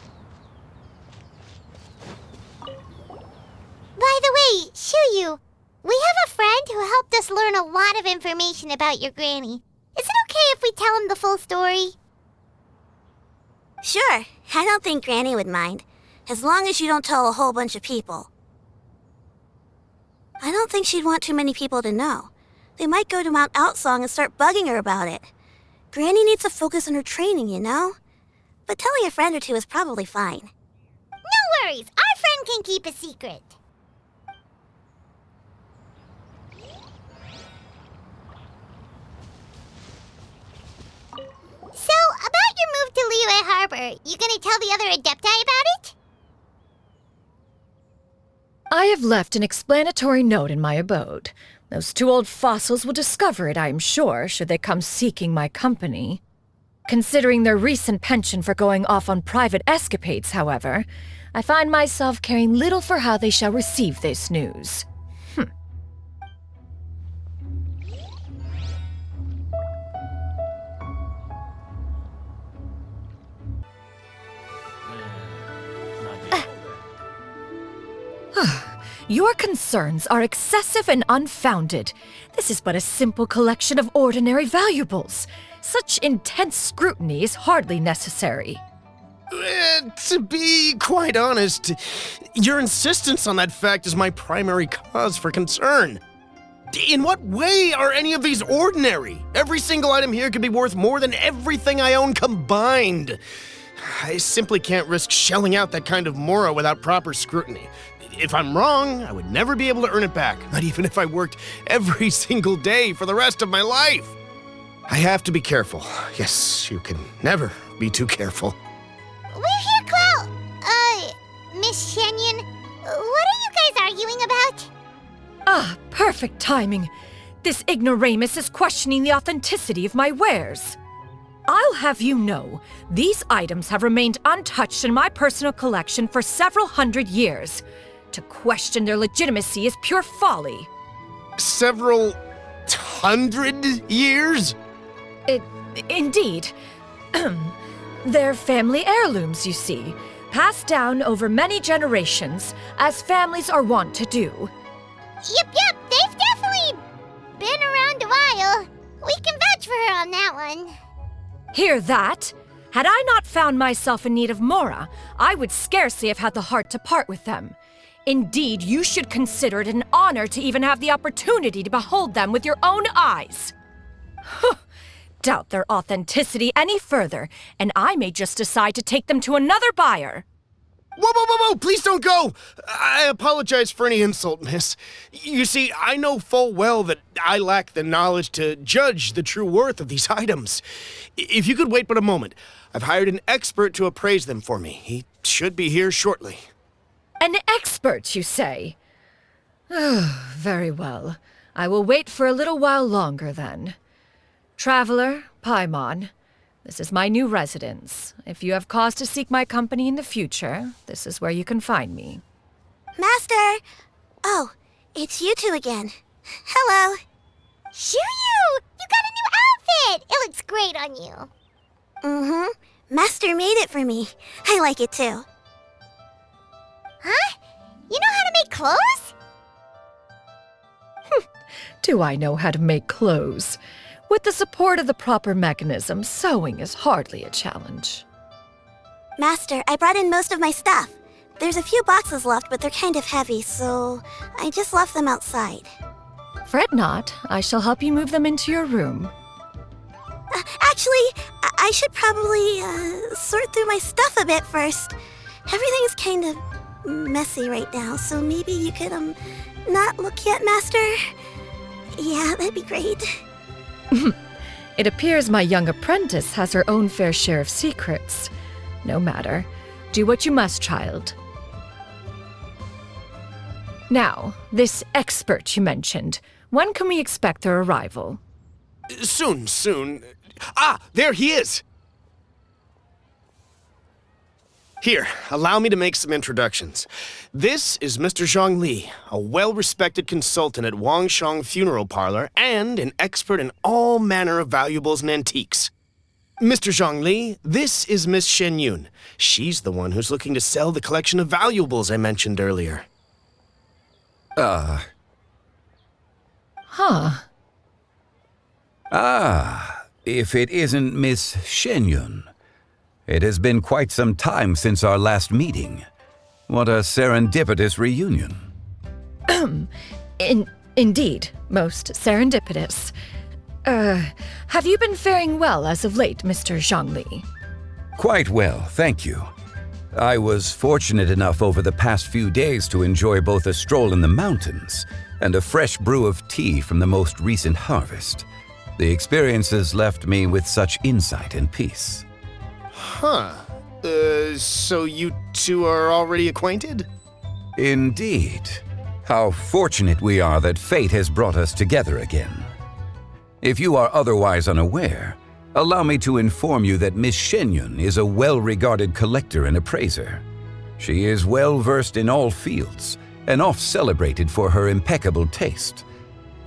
By the way, Xianyun, we have a friend who helped us learn a lot of information about your granny. Is it okay if we tell him the full story? Sure, I don't think Granny would mind, as long as you don't tell a whole bunch of people. I don't think she'd want too many people to know. They might go to Mount Outsong and start bugging her about it. Granny needs to focus on her training, you know? But telling a friend or two is probably fine. No worries, our friend can keep a secret. So, about your move to Liyue Harbor, you gonna tell the other Adepti about it? I have left an explanatory note in my abode. Those two old fossils will discover it, I am sure, should they come seeking my company. Considering their recent penchant for going off on private escapades, however, I find myself caring little for how they shall receive this news. Your concerns are excessive and unfounded. This is but a simple collection of ordinary valuables. Such intense scrutiny is hardly necessary. To be quite honest, your insistence on that fact is my primary cause for concern. In what way are any of these ordinary? Every single item here could be worth more than everything I own combined. I simply can't risk shelling out that kind of mora without proper scrutiny. If I'm wrong, I would never be able to earn it back, not even if I worked every single day for the rest of my life. I have to be careful. Yes, you can never be too careful. We're here, Cloud. Miss Xianyun, what are you guys arguing about? Ah, perfect timing. This ignoramus is questioning the authenticity of my wares. I'll have you know, these items have remained untouched in my personal collection for several hundred years. To question their legitimacy is pure folly. Several hundred years? Indeed. They're family heirlooms, you see, passed down over many generations, as families are wont to do. Yep, they've definitely been around a while. We can vouch for her on that one. Hear that? Had I not found myself in need of mora, I would scarcely have had the heart to part with them. Indeed, you should consider it an honor to even have the opportunity to behold them with your own eyes. Doubt their authenticity any further, and I may just decide to take them to another buyer. Whoa, please don't go! I apologize for any insult, miss. You see, I know full well that I lack the knowledge to judge the true worth of these items. If you could wait but a moment, I've hired an expert to appraise them for me. He should be here shortly. An expert, you say? Very well. I will wait for a little while longer, then. Traveler, Paimon, this is my new residence. If you have cause to seek my company in the future, this is where you can find me. Master! Oh, it's you two again. Hello. Xianyun! You got a new outfit! It looks great on you. Mm-hmm. Master made it for me. I like it too. Huh? You know how to make clothes? do I know how to make clothes. With the support of the proper mechanism, sewing is hardly a challenge. Master, I brought in most of my stuff. There's a few boxes left, but they're kind of heavy, so I just left them outside. Fret not, I shall help you move them into your room. Actually, I should probably sort through my stuff a bit first. Everything's kind of messy right now, so maybe you could, not look yet, Master? Yeah, that'd be great. It appears my young apprentice has her own fair share of secrets. No matter. Do what you must, child. Now, this expert you mentioned, when can we expect their arrival? Soon. Ah, there he is! Here, allow me to make some introductions. This is Mr. Zhongli, a well-respected consultant at Wangshang Funeral Parlor and an expert in all manner of valuables and antiques. Mr. Zhongli, this is Miss Xianyun. She's the one who's looking to sell the collection of valuables I mentioned earlier. Huh. If it isn't Miss Xianyun. It has been quite some time since our last meeting. What a serendipitous reunion. Indeed, most serendipitous. Have you been faring well as of late, Mr. Zhongli? Quite well, thank you. I was fortunate enough over the past few days to enjoy both a stroll in the mountains and a fresh brew of tea from the most recent harvest. The experiences left me with such insight and peace. Huh. So you two are already acquainted? Indeed. How fortunate we are that fate has brought us together again. If you are otherwise unaware, allow me to inform you that Miss Xianyun is a well-regarded collector and appraiser. She is well-versed in all fields and oft-celebrated for her impeccable taste.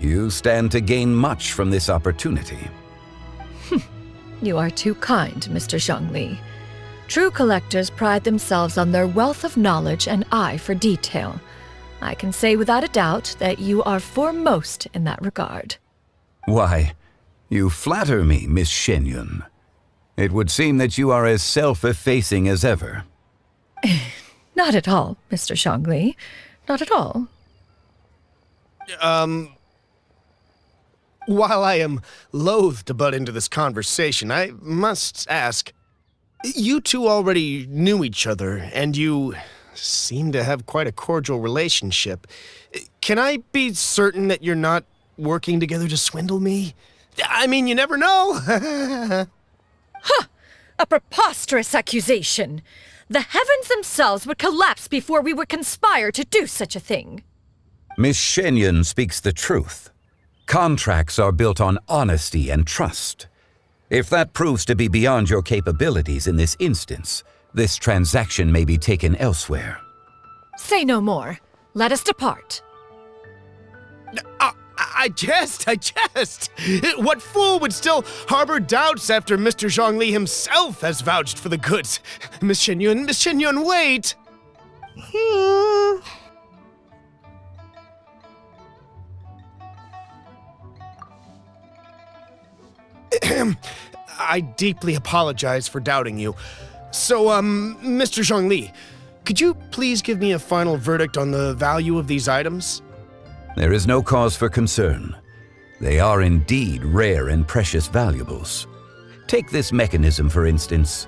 You stand to gain much from this opportunity. You are too kind, Mr. Zhongli. True collectors pride themselves on their wealth of knowledge and eye for detail. I can say without a doubt that you are foremost in that regard. Why, you flatter me, Miss Xianyun. It would seem that you are as self-effacing as ever. Not at all, Mr. Zhongli. Not at all. While I am loath to butt into this conversation, I must ask, you two already knew each other, and you seem to have quite a cordial relationship. Can I be certain that you're not working together to swindle me? I mean, you never know. Huh! A preposterous accusation. The heavens themselves would collapse before we would conspire to do such a thing. Miss Xianyun speaks the truth. Contracts are built on honesty and trust. If that proves to be beyond your capabilities in this instance, this transaction may be taken elsewhere. Say no more. Let us depart. I jest. What fool would still harbor doubts after Mr. Zhongli himself has vouched for the goods? Miss Xianyun, wait! I deeply apologize for doubting you. So, Mr. Zhongli, could you please give me a final verdict on the value of these items? There is no cause for concern. They are indeed rare and precious valuables. Take this mechanism, for instance.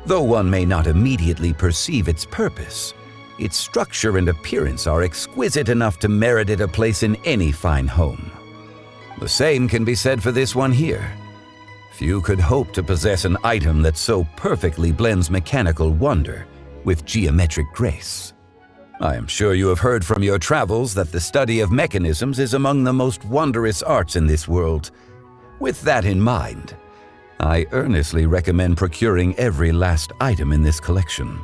Though one may not immediately perceive its purpose, its structure and appearance are exquisite enough to merit it a place in any fine home. The same can be said for this one here. Few could hope to possess an item that so perfectly blends mechanical wonder with geometric grace. I am sure you have heard from your travels that the study of mechanisms is among the most wondrous arts in this world. With that in mind, I earnestly recommend procuring every last item in this collection.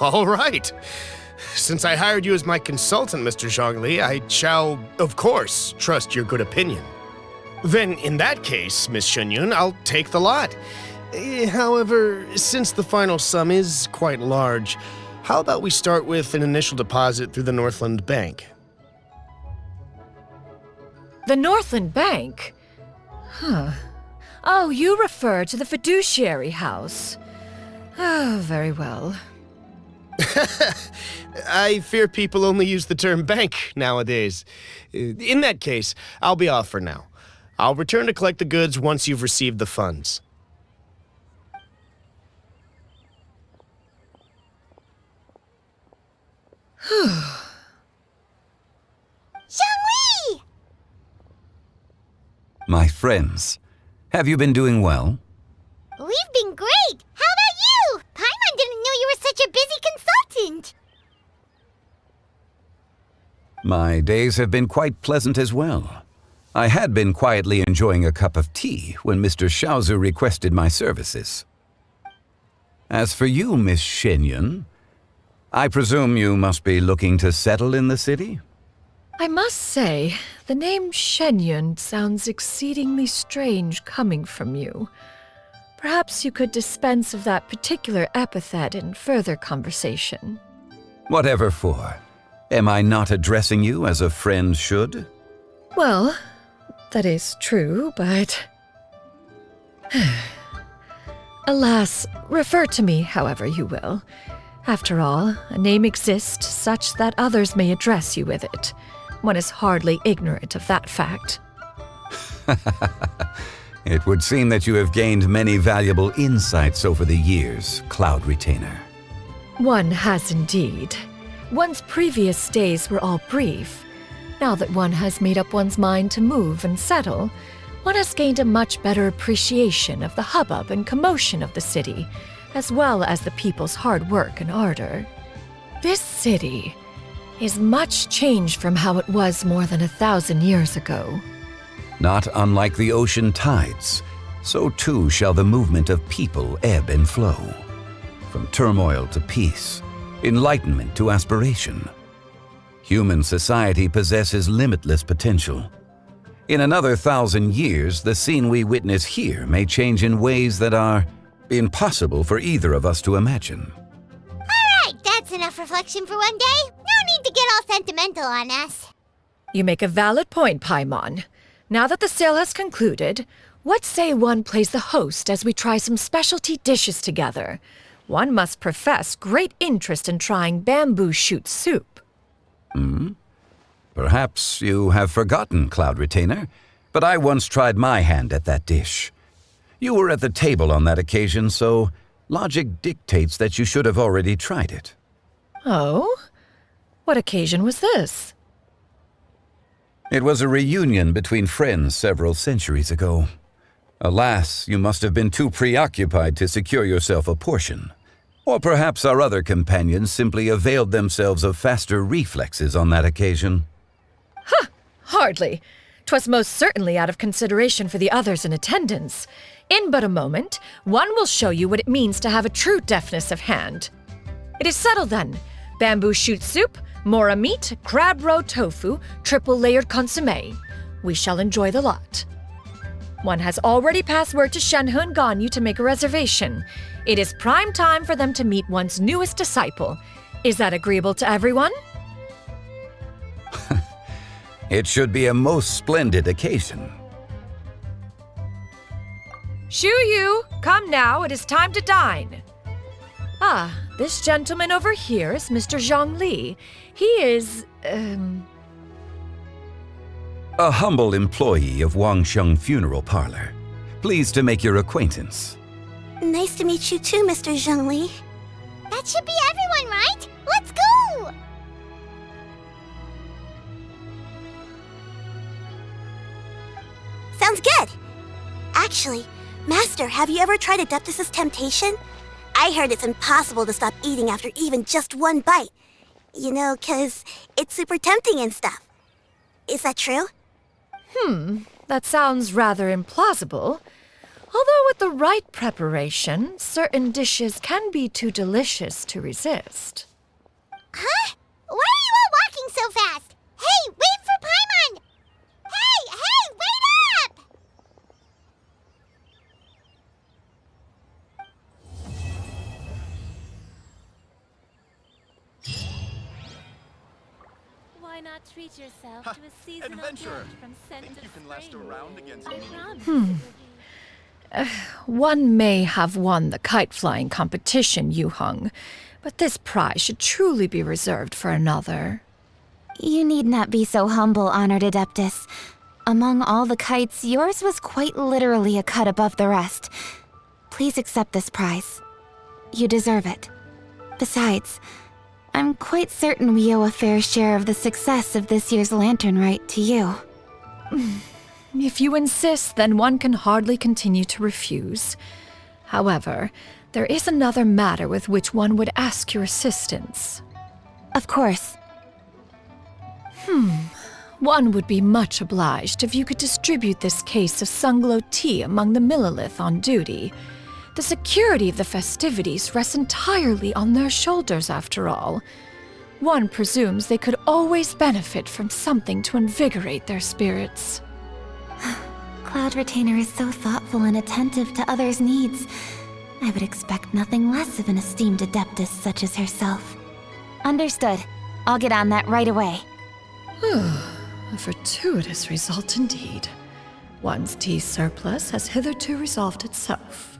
All right. Since I hired you as my consultant, Mr. Zhongli, I shall, of course, trust your good opinion. Then, in that case, Miss Xianyun, I'll take the lot. However, since the final sum is quite large, how about we start with an initial deposit through the Northland Bank? The Northland Bank? Huh. Oh, you refer to the fiduciary house. Oh, very well. I fear people only use the term bank nowadays. In that case, I'll be off for now. I'll return to collect the goods once you've received the funds. Xiangli! My friends, have you been doing well? We've been great! How about you? Paimon didn't know you were such a busy consultant! My days have been quite pleasant as well. I had been quietly enjoying a cup of tea when Mr. Xiaozu requested my services. As for you, Miss Xianyun, I presume you must be looking to settle in the city? I must say, the name Xianyun sounds exceedingly strange coming from you. Perhaps you could dispense of that particular epithet in further conversation. Whatever for. Am I not addressing you as a friend should? Well, that is true, but... Alas, refer to me however you will. After all, a name exists such that others may address you with it. One is hardly ignorant of that fact. It would seem that you have gained many valuable insights over the years, Cloud Retainer. One has indeed. One's previous days were all brief. Now that one has made up one's mind to move and settle, one has gained a much better appreciation of the hubbub and commotion of the city, as well as the people's hard work and ardor. This city is much changed from how it was more than 1,000 years ago. Not unlike the ocean tides, so too shall the movement of people ebb and flow. From turmoil to peace, enlightenment to aspiration. Human society possesses limitless potential. In another 1,000 years, the scene we witness here may change in ways that are impossible for either of us to imagine. Alright, that's enough reflection for one day. No need to get all sentimental on us. You make a valid point, Paimon. Now that the sale has concluded, what say one plays the host as we try some specialty dishes together? One must profess great interest in trying bamboo shoot soup. Perhaps you have forgotten, Cloud Retainer, but I once tried my hand at that dish. You were at the table on that occasion, so logic dictates that you should have already tried it. Oh? What occasion was this? It was a reunion between friends several centuries ago. Alas, you must have been too preoccupied to secure yourself a portion. Or perhaps our other companions simply availed themselves of faster reflexes on that occasion. Huh! Hardly. 'Twas most certainly out of consideration for the others in attendance. In but a moment, one will show you what it means to have a true deftness of hand. It is settled then. Bamboo shoot soup, mora meat, crab roe tofu, triple-layered consommé. We shall enjoy the lot. One has already passed word to Shenhe and Ganyu to make a reservation. It is prime time for them to meet one's newest disciple. Is that agreeable to everyone? It should be a most splendid occasion. Shu Yu, come now, it is time to dine. Ah, this gentleman over here is Mr. Zhongli. He is, A humble employee of Wangsheng Funeral Parlor. Pleased to make your acquaintance. Nice to meet you too, Mr. Zhongli. That should be everyone, right? Let's go! Sounds good. Actually, Master, have you ever tried Adeptus' temptation? I heard it's impossible to stop eating after even just one bite. You know, 'cause it's super tempting and stuff. Is that true? That sounds rather implausible. Although with the right preparation, certain dishes can be too delicious to resist. Huh? Why are you all walking so fast? Hey, wait for Paimon! Hey, wait up! Why not treat yourself to a seasonal Adventurer, gift from Scent think of you can last Spring? around against I me? promise. One may have won the kite flying competition, Yu Hung, but this prize should truly be reserved for another. You need not be so humble, Honored Adeptus. Among all the kites, yours was quite literally a cut above the rest. Please accept this prize. You deserve it. Besides, I'm quite certain we owe a fair share of the success of this year's lantern rite to you. If you insist, then one can hardly continue to refuse. However, there is another matter with which one would ask your assistance. Of course. One would be much obliged if you could distribute this case of Sunglow tea among the Millilith on duty. The security of the festivities rests entirely on their shoulders, after all. One presumes they could always benefit from something to invigorate their spirits. Cloud Retainer is so thoughtful and attentive to others' needs. I would expect nothing less of an esteemed adeptus such as herself. Understood. I'll get on that right away. A fortuitous result indeed. One's tea surplus has hitherto resolved itself.